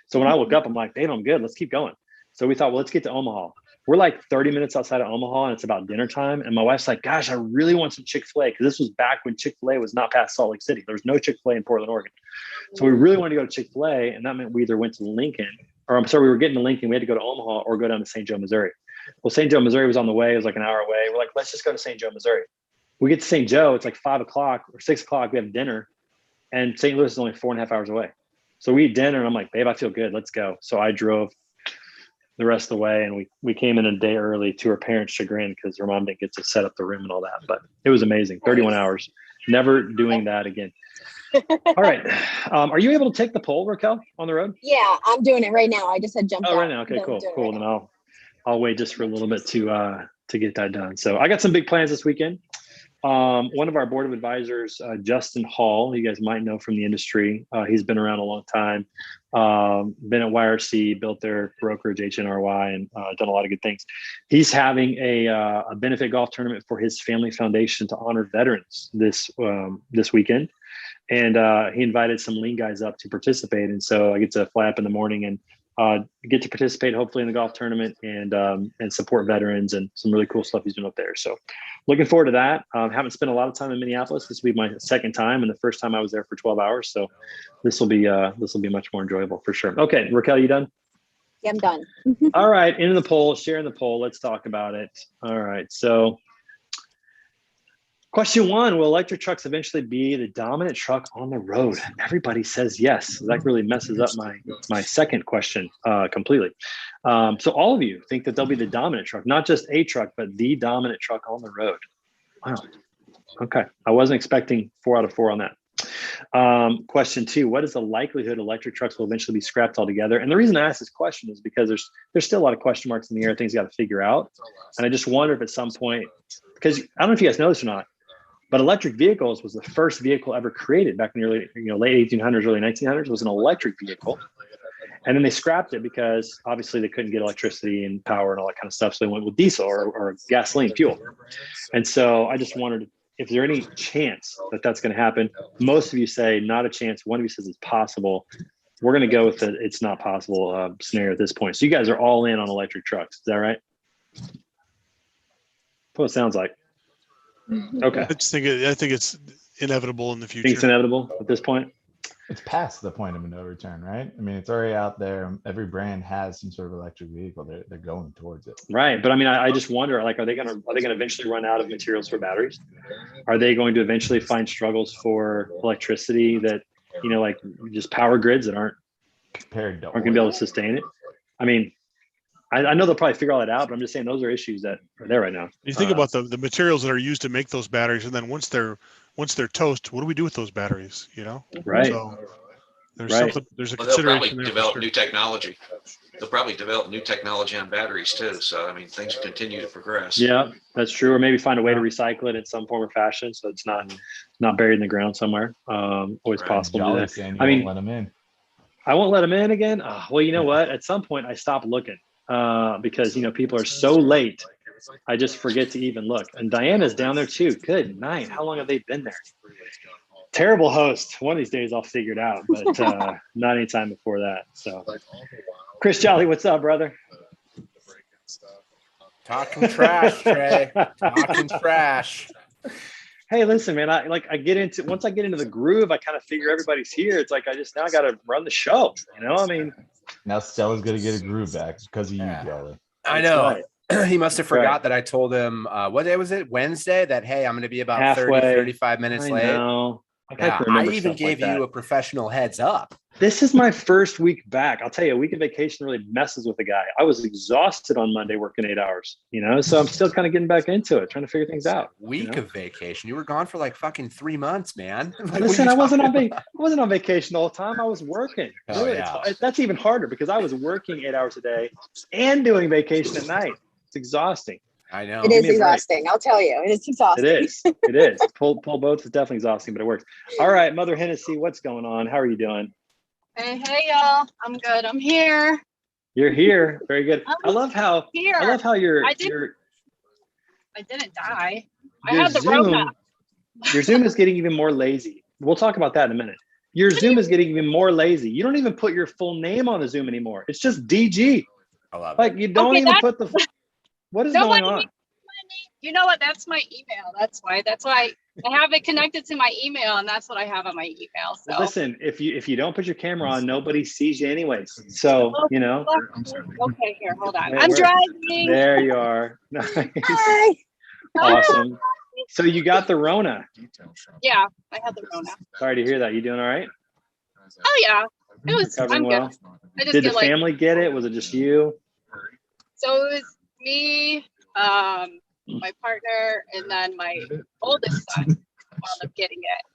So when I woke up, I'm like, "Babe, I'm good. Let's keep going." So we thought, well, let's get to Omaha. We're like 30 minutes outside of Omaha and it's about dinner time. And my wife's like, "Gosh, I really want some Chick-fil-A," because this was back when Chick-fil-A was not past Salt Lake City. There was no Chick-fil-A in Portland, Oregon. So we really wanted to go to Chick-fil-A, and that meant we either went to Lincoln, or I'm sorry, we were getting to Lincoln. We had to go to Omaha or go down to St. Joe, Missouri. Well, St. Joe, Missouri was on the way. It was like an hour away. We're like, let's just go to St. Joe, Missouri. We get to St. Joe. It's like 5 o'clock or 6 o'clock. We have dinner, and St. Louis is only 4.5 hours away. So we eat dinner, and I'm like, "Babe, I feel good. Let's go." So I drove the rest of the way, and we came in a day early to her parents' chagrin because her mom didn't get to set up the room and all that. But it was amazing. 31 hours. Never doing that again. All right. Are you able to take the poll, Raquel, on the road? Yeah, I'm doing it right now. I just had jumped out. Oh, right now. Okay, cool. Right then I'll wait just for a little bit to get that done. So I got some big plans this weekend. One of our board of advisors, Justin Hall, you guys might know from the industry. He's been around a long time, been at YRC, built their brokerage, HNRY, and done a lot of good things. He's having a benefit golf tournament for his family foundation to honor veterans this weekend. And he invited some lean guys up to participate. And so I get to fly up in the morning and get to participate hopefully in the golf tournament and support veterans and some really cool stuff he's doing up there. So looking forward to that. Haven't spent a lot of time in Minneapolis. This will be my second time, and the first time I was there for 12 hours. So this will be much more enjoyable for sure. Okay, Raquel, you done? Yeah, I'm done. All right, into the poll, sharing the poll. Let's talk about it. All right, so question 1, will electric trucks eventually be the dominant truck on the road? Everybody says yes. That really messes up my second question completely. So all of you think that they'll be the dominant truck, not just a truck, but the dominant truck on the road. Wow. Okay. I wasn't expecting 4 out of 4 on that. Question 2, what is the likelihood electric trucks will eventually be scrapped altogether? And the reason I ask this question is because there's still a lot of question marks in the air, things you got to figure out. And I just wonder if at some point, because I don't know if you guys know this or not, but electric vehicles was the first vehicle ever created back in the early, late 1800s, early 1900s. Was an electric vehicle. And then they scrapped it because obviously they couldn't get electricity and power and all that kind of stuff. So they went with diesel or gasoline fuel. And so I just wondered if there's any chance that that's going to happen. Most of you say not a chance. One of you says it's possible. We're going to go with the it's not possible scenario at this point. So you guys are all in on electric trucks. Is that right? That's what it sounds like. Okay. I think it's inevitable in the future. Think it's inevitable at this point? It's past the point of no return, right? I mean, it's already out there. Every brand has some sort of electric vehicle. They're going towards it. Right. But I mean, I just wonder, like, are they gonna eventually run out of materials for batteries? Are they going to eventually find struggles for electricity that, like just power grids that aren't going to be able to sustain it? I mean, I know they'll probably figure all that out, but I'm just saying those are issues that are there right now. You think about the materials that are used to make those batteries, and then once they're toast, what do we do with those batteries? Right. So there's something. There's a consideration there. They'll probably develop new technology. They'll probably develop new technology on batteries too. So I mean, things continue to progress. Yeah, that's true. Or maybe find a way to recycle it in some form or fashion, so it's not buried in the ground somewhere. Always possible to do that. I mean, let them in. I won't let them in again. Well, you know what? At some point, I stopped looking. Because people are so late, I just forget to even look. And Diana's down there too. Good night. How long have they been there? Terrible host. One of these days I'll figure it out, but not anytime before that. So, Chris Jolly, what's up, brother? Talking trash, Trey. Talking trash. Hey, listen, man. Once I get into the groove, I kind of figure everybody's here. It's like I got to run the show. I mean. Now Stella's gonna get a groove back because of you, Jolly. I know. Right. He must have forgot that I told him what day was it? Wednesday, that hey, I'm gonna be about halfway. 35 minutes late. Know. I even gave you a professional heads up. This is my first week back. I'll tell you, a week of vacation really messes with the guy. I was exhausted on Monday working 8 hours, so I'm still kind of getting back into it, trying to figure things out. Week of vacation. You were gone for like fucking 3 months, man. Listen, I wasn't on vacation the whole time. I was working. Oh, really, yeah. That's even harder because I was working 8 hours a day and doing vacation at night. It's exhausting. I know. It is exhausting. I'll tell you. It is exhausting. It is. Pull boats is definitely exhausting, but it works. All right, Mother Hennessy, what's going on? How are you doing? Hey, y'all. I'm good. I'm here. You're here. Very good. I love how you're. I didn't die. I Your had the Rona. Your Zoom is getting even more lazy. We'll talk about that in a minute. Your Zoom is getting even more lazy. You don't even put your full name on the Zoom anymore. It's just DG. I love like it. you don't even put the. What is going on? You know what? That's my email. That's why I have it connected to my email, and that's what I have on my email. So listen, if you don't put your camera on, nobody sees you anyways. So you know. Okay, here, hold on. I'm driving. There you are. Nice. Hi. Awesome. So you got the Rona. Yeah, I had the Rona. Sorry to hear that. You doing all right? Oh yeah, it was. Recovering well. Good. Did the family get it? Was it just you? So it was me, my partner, and then my oldest son wound up getting it.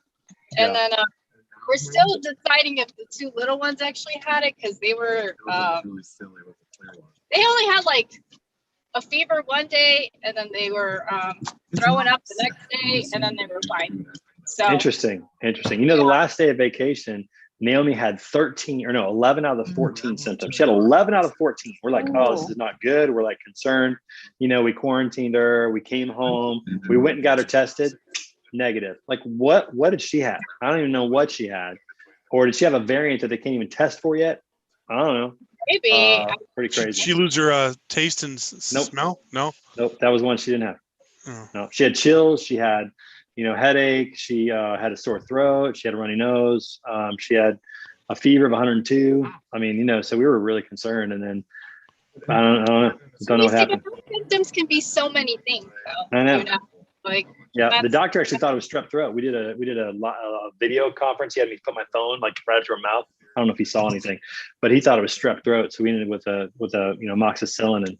And then we're still deciding if the two little ones actually had it, because they were they only had like a fever one day, and then they were throwing up the next day, and then they were fine. So interesting. You know, the last day of vacation, Naomi had 11 out of the 14 symptoms. She had 11 out of 14. We're like, oh, this is not good. We're like concerned. You know, we quarantined her. We came home. We went and got her tested. Negative. Like, what did she have? I don't even know what she had. Or did she have a variant that they can't even test for yet? I don't know. Maybe. Pretty crazy. Did she lose her taste and smell? Nope. That was one she didn't have. Oh. No, she had chills. She had, headache. She had a sore throat. She had a runny nose. She had a fever of 102. I mean, so we were really concerned. And then I don't know what happened. Symptoms can be so many things, though. I know. The doctor actually thought it was strep throat. We did a video conference. He had me put my phone like right up to her mouth. I don't know if he saw anything, but he thought it was strep throat. So we ended with a amoxicillin, and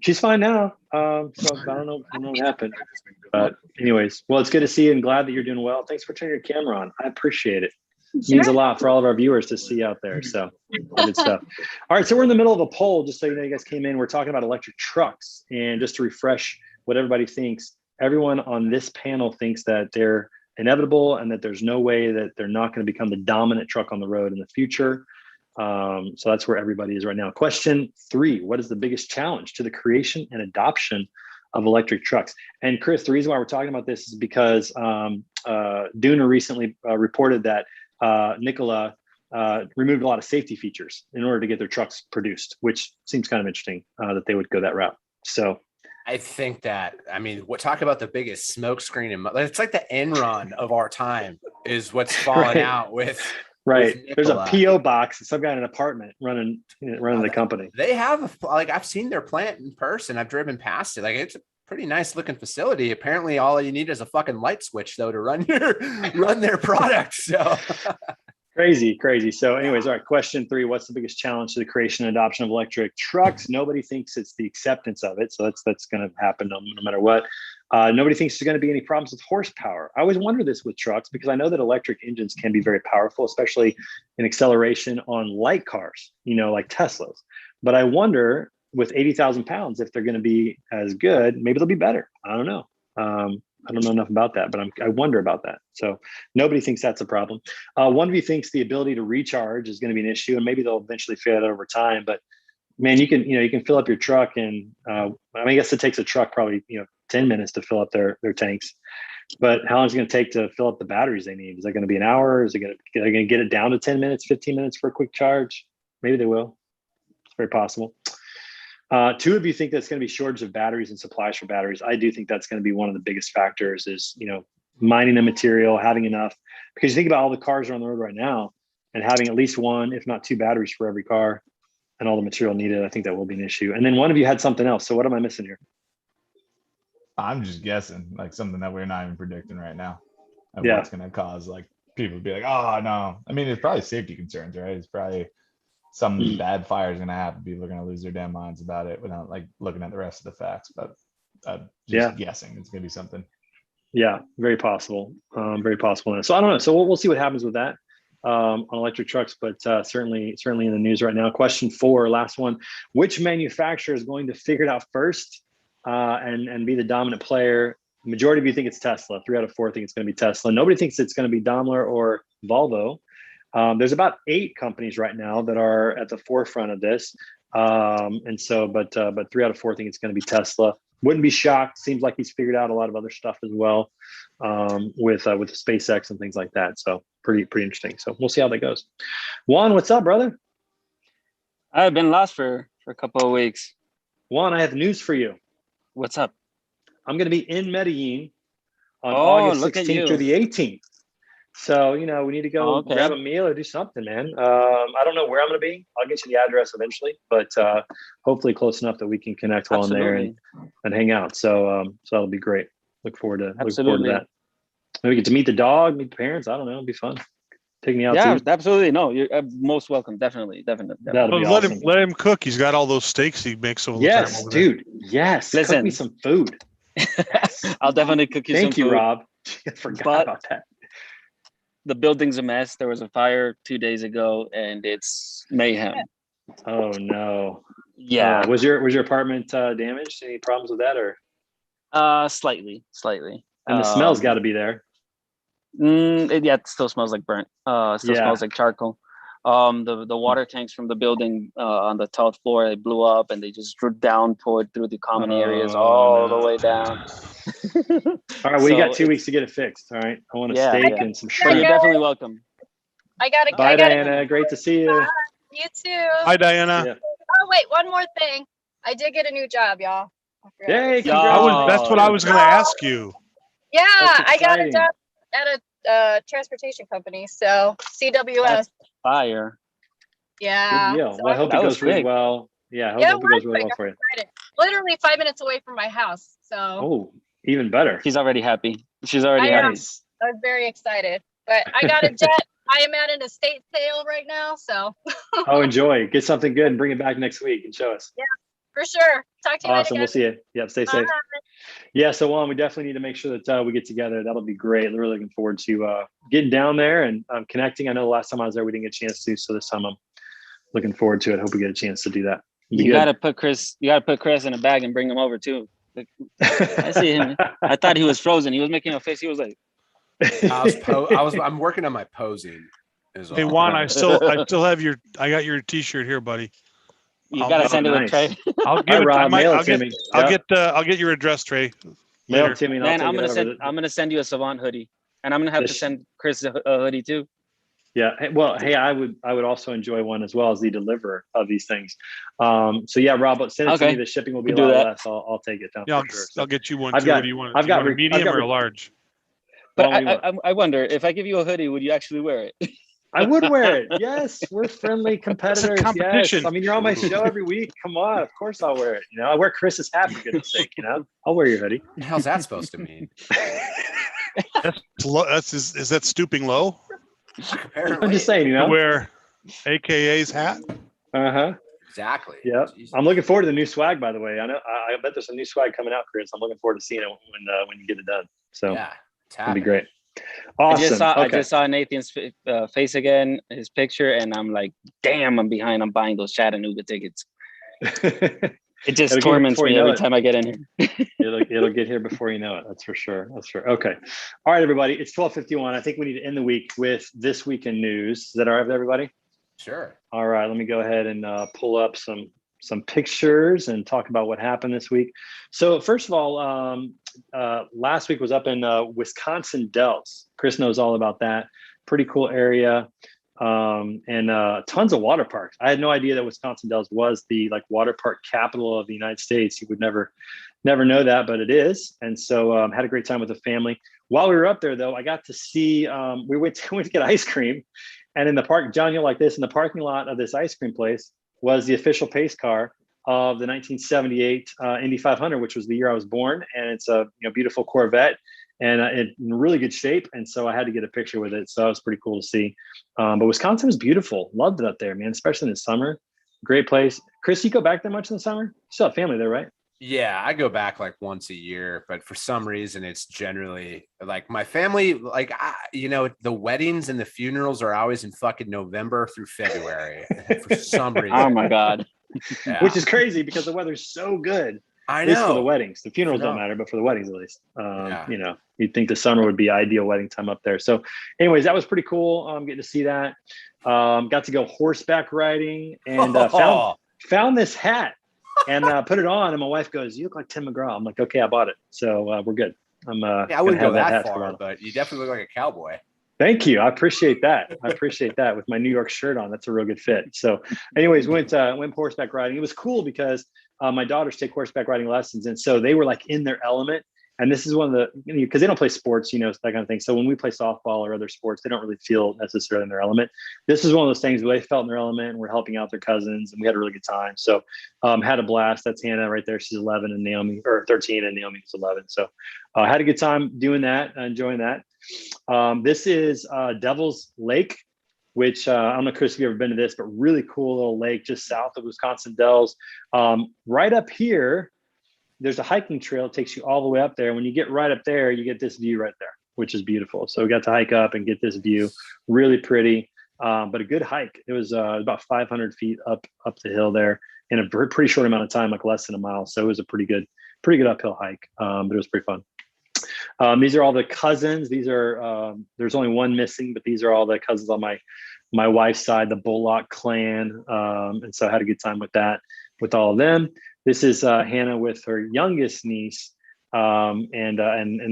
she's fine now. So I don't know what happened. But anyways, well, it's good to see you and glad that you're doing well. Thanks for turning your camera on. I appreciate it. It means a lot for all of our viewers to see out there. So good stuff. All right. So we're in the middle of a poll, just so you know, you guys came in. We're talking about electric trucks, and just to refresh what everybody thinks, everyone on this panel thinks that they're inevitable and that there's no way that they're not going to become the dominant truck on the road in the future. So that's where everybody is right now. Question 3, what is the biggest challenge to the creation and adoption of electric trucks? And Chris, the reason why we're talking about this is because Duna recently reported that Nikola removed a lot of safety features in order to get their trucks produced, which seems kind of interesting that they would go that route. So I think that, we'll talk about the biggest smoke screen. It's like the Enron of our time is what's falling out with. Right. There's a PO box. Some guy in an apartment running the company. They have I've seen their plant in person. I've driven past it. Like, it's a pretty nice looking facility. Apparently all you need is a fucking light switch though to run their product. So Crazy. So anyways, all right. Question 3, what's the biggest challenge to the creation and adoption of electric trucks? Nobody thinks it's the acceptance of it. So that's going to happen no matter what. Nobody thinks there's going to be any problems with horsepower. I always wonder this with trucks because I know that electric engines can be very powerful, especially in acceleration on light cars, like Teslas. But I wonder with 80,000 pounds, if they're going to be as good, maybe they'll be better. I don't know. I don't know enough about that, but I wonder about that. So nobody thinks that's a problem. One of you thinks the ability to recharge is going to be an issue, and maybe they'll eventually figure that over time. But man, you can fill up your truck, and I guess it takes a truck probably 10 minutes to fill up their tanks. But how long is it going to take to fill up the batteries they need? Is that going to be an hour? Are they going to get it down to 10 minutes, 15 minutes for a quick charge? Maybe they will. It's very possible. 2 of you think that's going to be shortage of batteries and supplies for batteries. I do think that's going to be one of the biggest factors is, mining the material, having enough, because you think about all the cars are on the road right now and having at least 1, if not 2 batteries for every car and all the material needed. I think that will be an issue. And then one of you had something else. So what am I missing here? I'm just guessing, like something that we're not even predicting right now. And what's going to cause like people to be like, oh no. It's probably safety concerns, right? It's probably some bad fire is going to happen. People are going to lose their damn minds about it without like looking at the rest of the facts. But just guessing, it's going to be something. Yeah, very possible. Very possible. So I don't know. So we'll see what happens with that on electric trucks, but certainly in the news right now. Question 4, last one. Which manufacturer is going to figure it out first and be the dominant player? The majority of you think it's Tesla. 3 out of 4 think it's going to be Tesla. Nobody thinks it's going to be Daimler or Volvo. There's about 8 companies right now that are at the forefront of this. And so, but 3 out of 4 think it's going to be Tesla. Wouldn't be shocked. Seems like he's figured out a lot of other stuff as well, with SpaceX and things like that. So pretty interesting. So we'll see how that goes. Juan, what's up, brother? I've been lost for a couple of weeks. Juan, I have news for you. What's up? I'm going to be in Medellin on August 16th through the 18th. So, we need to go grab a meal or do something, man. I don't know where I'm going to be. I'll get you the address eventually, but hopefully close enough that we can connect while I'm there and hang out. So that'll be great. Look forward to that. Maybe get to meet the dog, meet the parents. I don't know. It'll be fun. Take me out. Yeah, absolutely. No, you're most welcome. Definitely. That'll be awesome. Let him cook. He's got all those steaks he makes all the time. Yes, dude. Yes. Listen, cook me some food. Yes. I'll definitely cook you some food. Thank you, Rob. I forgot about that. The building's a mess. There was a fire 2 days ago, and it's mayhem. Oh no! Yeah. Was your apartment damaged? Any problems with that, or? Slightly. And the smell's got to be there. It still smells like burnt. Smells like charcoal. The water tanks from the building on the 12th floor, they blew up, and they just poured through the common areas all the way down. All right, well, you got 2 weeks to get it fixed. All right, I want a steak and some shrimp. You're definitely welcome. Bye, Diana. Great to see you. You too. Hi, Diana. Yeah. Oh wait, one more thing. I did get a new job, y'all. Hey, that's what I was going to ask you. Yeah, I got a job at a transportation company. So CWS. That's fire. Yeah. Good deal. Well, I hope it goes really well. Yeah, I hope it goes really well for you. Literally 5 minutes away from my house. So. Oh, even better. She's already happy. Happy. I was very excited, but I got a jet. I am at an estate sale right now, so. Enjoy. Get something good and bring it back next week and show us. Yeah, for sure. Talk to you Awesome. We'll see you. Yep. Stay safe. Yeah. So, Juan, we definitely need to make sure that we get together. That'll be great. Really looking forward to getting down there and connecting. I know the last time I was there, we didn't get a chance to. So this time I'm looking forward to it. Hope we get a chance to do that. You got to put Chris in a bag and bring him over too. I see him. I thought he was frozen. He was making a face. He was like, I'm working on my posing. Hey, Juan, I still have I got your t-shirt here, buddy. You gotta send it with Trey. I'll get your address, Trey. Mail it to me. Man, I'm gonna send you a Savant hoodie, and I'm gonna have to send Chris a hoodie too. Yeah. Well, hey, I would also enjoy one as well as the deliverer of these things. So yeah, Rob, send it to me. The shipping will be a lot less. I'll take it down. Yeah, I'll get you one. What do you want? A medium or a large? But I wonder if I give you a hoodie, would you actually wear it? I would wear it. Yes, we're friendly competitors. It's a competition. Yes. I mean, you're on my show every week. Come on, of course I'll wear it. I wear Chris's hat for goodness sake. I'll wear your hoodie. What the hell's that supposed to mean? Is that stooping low? Apparently. I'm just saying, To wear AKA's hat. Exactly. Yeah. I'm looking forward to the new swag. By the way, I bet there's some new swag coming out, Chris. I'm looking forward to seeing it when you get it done. So yeah, it'll be great. Awesome. I just saw Nathan's face again, his picture, and I'm like, damn, I'm behind. I'm buying those Chattanooga tickets. It just torments me every time I get in here. it'll get here before you know it. That's for sure. Okay. All right, everybody. It's 12:51. I think we need to end the week with this week in news. Is that all right with everybody? Sure. All right. Let me go ahead and pull up some pictures and talk about what happened this week. So first of all, last week was up in Wisconsin Dells. Chris knows all about that. Pretty cool area. And tons of water parks. I had no idea that Wisconsin Dells was the water park capital of the United States. You would never know that, but it is. And so had a great time with the family. While we were up there, though, I got to see. We went to get ice cream, and in the park, John, you'll like this. In the parking lot of this ice cream place was the official pace car of the 1978 Indy 500, which was the year I was born, and it's a beautiful Corvette. And in really good shape. And so I had to get a picture with it. So that was pretty cool to see. But Wisconsin was beautiful. Loved it up there, man, especially in the summer. Great place. Chris, you go back there much in the summer? You still have family there, right? Yeah, I go back once a year, but for some reason it's generally my family, the weddings and the funerals are always in fucking November through February for some reason. Oh my God. Yeah. Which is crazy because the weather's so good. I At least for the know. weddings. The funerals don't matter, but for the weddings at least. You know, you'd think the summer would be ideal wedding time up there. So anyways, that was pretty cool. Getting to see that. Got to go horseback riding and found this hat and put it on. And my wife goes, "You look like Tim McGraw." I'm like, "Okay, I bought it." So we're good. I wouldn't go that far, but you definitely look like a cowboy. Thank you. I appreciate that. With my New York shirt on. That's a real good fit. So anyways, went horseback riding. It was cool because my daughters take horseback riding lessons. And so they were like in their element. And this is one of the, because they don't play sports, you know, that kind of thing. So when we play softball or other sports, they don't really feel necessarily in their element. This is one of those things where they felt in their element and we're helping out their cousins and we had a really good time. So had a blast. That's Hannah right there. She's 11 and Naomi, or 13 and Naomi's 11. So had a good time doing that, enjoying that. This is Devil's Lake, which I don't know, Chris, if you've ever been to this, but really cool little lake just south of Wisconsin Dells. Right up here, there's a hiking trail that takes you all the way up there. When you get right up there, you get this view right there, which is beautiful. So we got to hike up and get this view, really pretty, but a good hike. It was about 500 feet up the hill there in a pretty short amount of time, like less than a mile. So it was a pretty good uphill hike, but it was pretty fun. These are all the cousins. These are there's only one missing, but these are all the cousins on my wife's side, the Blowout clan. And so I had a good time with that, with all of them. This is Hannah with her youngest niece, and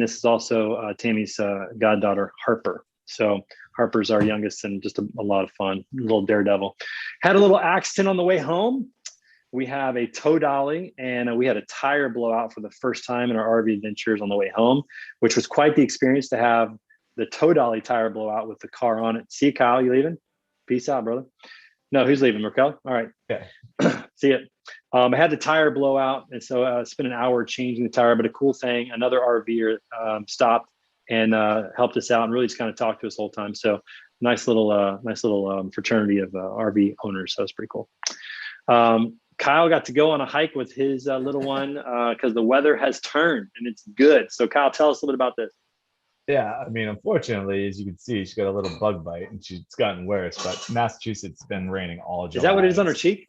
this is also Tammy's goddaughter Harper. So Harper's our youngest, and just a lot of fun, little daredevil. Had a little accident on the way home. We have a tow dolly, and we had a tire blowout for the first time in our RV adventures on the way home, which was quite the experience to have the tow dolly tire blowout with the car on it. See you, Kyle. You leaving? Peace out, brother. No, who's leaving? Raquel? All right. Yeah. See it. I had the tire blowout, and so I spent an hour changing the tire. But a cool thing, another RVer stopped and helped us out, and really just kind of talked to us the whole time. So nice little fraternity of RV owners. So it's pretty cool. Kyle got to go on a hike with his little one because the weather has turned and it's good. So Kyle, tell us a little bit about this. Yeah, I mean, unfortunately, as you can see, she's got a little bug bite and she's gotten worse. But Massachusetts has been raining all July. Is that what it is on her cheek?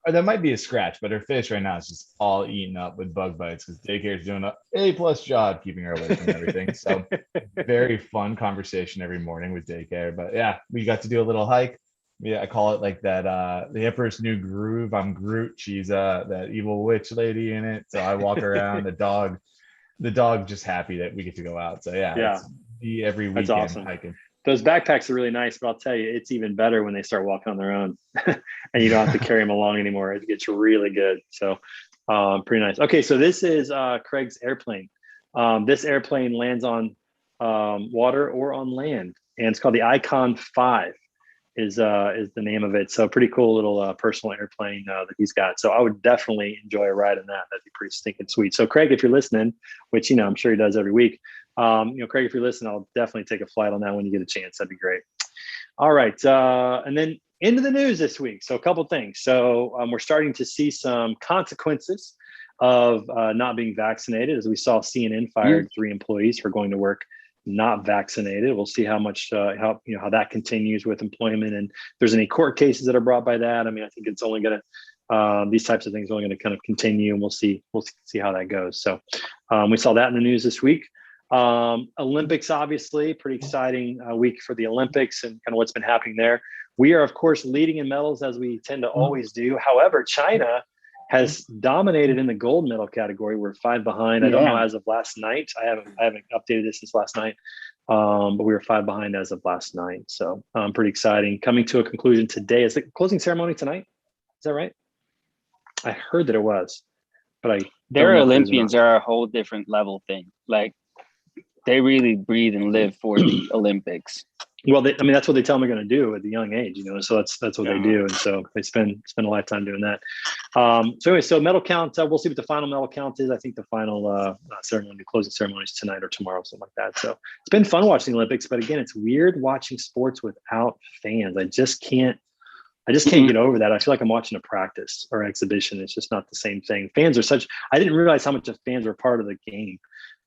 Or there might be a scratch, but her face right now is just all eaten up with bug bites because daycare is doing an A+ job keeping her away from everything. So very fun conversation every morning with daycare. But yeah, we got to do a little hike. Yeah, I call it like that. The Emperor's New Groove. I'm Groot. She's that evil witch lady in it. So I walk around. The dog just happy that we get to go out. So yeah. It's be every weekend. That's awesome. Hiking. Those backpacks are really nice, but I'll tell you, it's even better when they start walking on their own and you don't have to carry them along anymore. It gets really good. So pretty nice. Okay, so this is Craig's airplane. This airplane lands on water or on land, and it's called the Icon 5. Is the name of it. So pretty cool little personal airplane that he's got. So I would definitely enjoy a ride in that. That'd be pretty stinking sweet. So Craig, if you're listening, which, you know, I'm sure he does every week, Craig, if you're listening, I'll definitely take a flight on that when you get a chance. That'd be great. All right. And then into the news this week. So a couple things. So we're starting to see some consequences of not being vaccinated, as we saw CNN fired 3 employees for going to work not vaccinated. We'll see how much how that continues with employment, and if there's any court cases that are brought by that. I mean, I think it's only going to these types of things are only going to kind of continue, and we'll see how that goes. So we saw that in the news this week. Olympics, obviously, pretty exciting week for the Olympics and kind of what's been happening there. We are, of course, leading in medals as we tend to always do. However, China has dominated in the gold medal category. We're 5 behind. I don't know as of last night. I haven't updated this since last night, but we were 5 behind as of last night. So pretty exciting. Coming to a conclusion today. Is the closing ceremony tonight? Is that right? I heard that it was, but their Olympians are a whole different level thing. Like they really breathe and live for the Olympics. Well, that's what they tell them they're going to do at the young age, so that's what they do. And so they spend a lifetime doing that. So anyway, so medal count, we'll see what the final medal count is. I think the final ceremony, the closing ceremony is tonight or tomorrow, something like that. So it's been fun watching the Olympics, but again, it's weird watching sports without fans. I just can't get over that. I feel like I'm watching a practice or exhibition. It's just not the same thing. Fans are I didn't realize how much fans were part of the game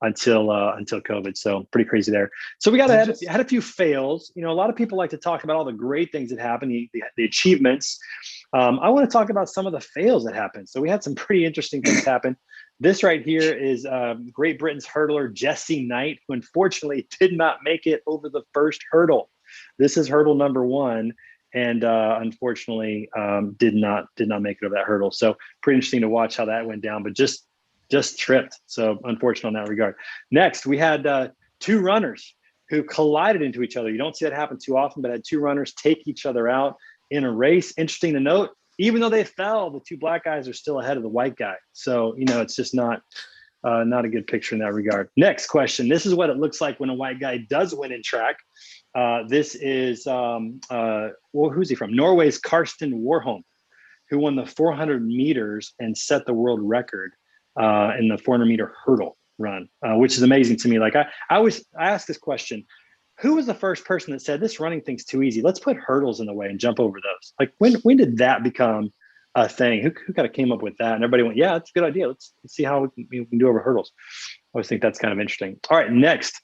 until COVID. So pretty crazy there. So we had a few fails. A lot of people like to talk about all the great things that happened, the achievements. I want to talk about some of the fails that happened. So we had some pretty interesting things happen. This right here is Great Britain's hurdler Jesse Knight, who unfortunately did not make it over the first hurdle. This is hurdle number 1, and unfortunately did not make it over that hurdle. So pretty interesting to watch how that went down, but just tripped. So unfortunate in that regard. Next, we had 2 runners who collided into each other. You don't see that happen too often, but had 2 runners take each other out in a race. Interesting to note, even though they fell, the 2 black guys are still ahead of the white guy. So, it's just not a good picture in that regard. Next question. This is what it looks like when a white guy does win in track. This is, who's he from? Norway's Karsten Warholm, who won the 400 meters and set the world record in the 400 meter hurdle run, which is amazing to me. Like I ask this question: who was the first person that said this running thing's too easy? Let's put hurdles in the way and jump over those. Like when did that become a thing? Who kind of came up with that? And everybody went, yeah, that's a good idea. Let's see how we can do over hurdles. I always think that's kind of interesting. All right, next.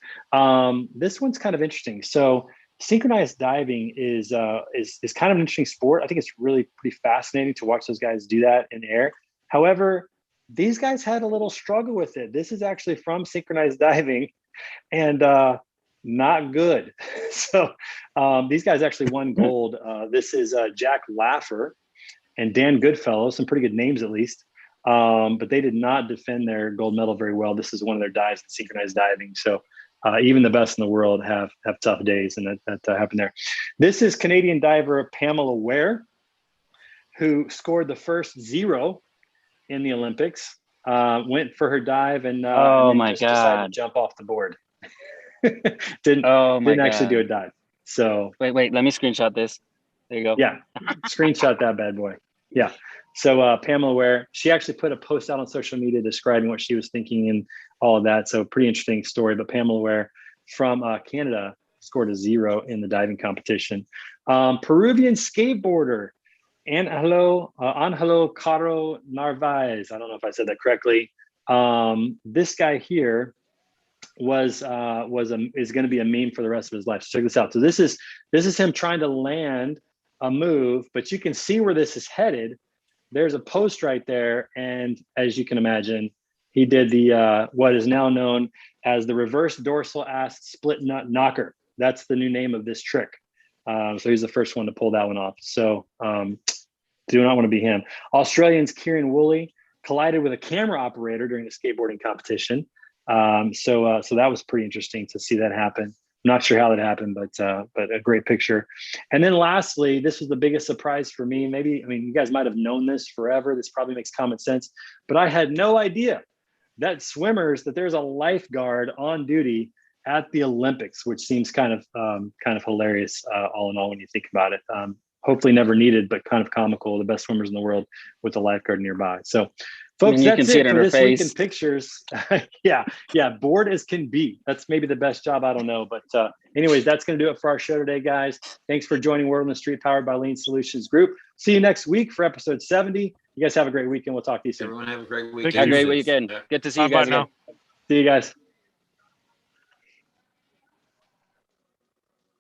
This one's kind of interesting. So synchronized diving is kind of an interesting sport. I think it's really pretty fascinating to watch those guys do that in the air. However, these guys had a little struggle with it. This is actually from synchronized diving, and not good. So these guys actually won gold. This is Jack Laffer and Dan Goodfellow, some pretty good names at least. But they did not defend their gold medal very well. This is one of their dives in synchronized diving. So even the best in the world have tough days, and that happened there. This is Canadian diver Pamela Ware, who scored the first 0 in the Olympics. Went for her dive and decided to jump off the board. didn't actually do a dive. So wait, let me screenshot this. There you go. Yeah, screenshot that bad boy. Yeah. So Pamela Ware, she actually put a post out on social media describing what she was thinking and all of that. So pretty interesting story. But Pamela Ware from Canada scored a 0 in the diving competition. Peruvian skateboarder Angelo Caro Narvaez. I don't know if I said that correctly. This guy here is going to be a meme for the rest of his life. So check this out. So this is him trying to land a move, but you can see where this is headed. There's a post right there, and as you can imagine, he did the what is now known as the reverse dorsal ass split nut knocker. That's the new name of this trick. So he's the first one to pull that one off. So do not want to be him. Australian's Kieran Woolley collided with a camera operator during the skateboarding competition. So that was pretty interesting to see that happen. I'm not sure how that happened, but a great picture. And then lastly, this was the biggest surprise for me. You guys might have known this forever. This probably makes common sense, but I had no idea that there's a lifeguard on duty at the Olympics, which seems kind of hilarious all in all when you think about it. Hopefully never needed, but kind of comical. The best swimmers in the world with a lifeguard nearby. So folks, that's it for this week in pictures. yeah, bored as can be. That's maybe the best job. I don't know. But anyways, that's going to do it for our show today, guys. Thanks for joining Word on the Street, powered by Lean Solutions Group. See you next week for episode 70. You guys have a great weekend. We'll talk to you soon. Everyone have a great weekend. Have a great weekend. Good to see you guys again. See you guys.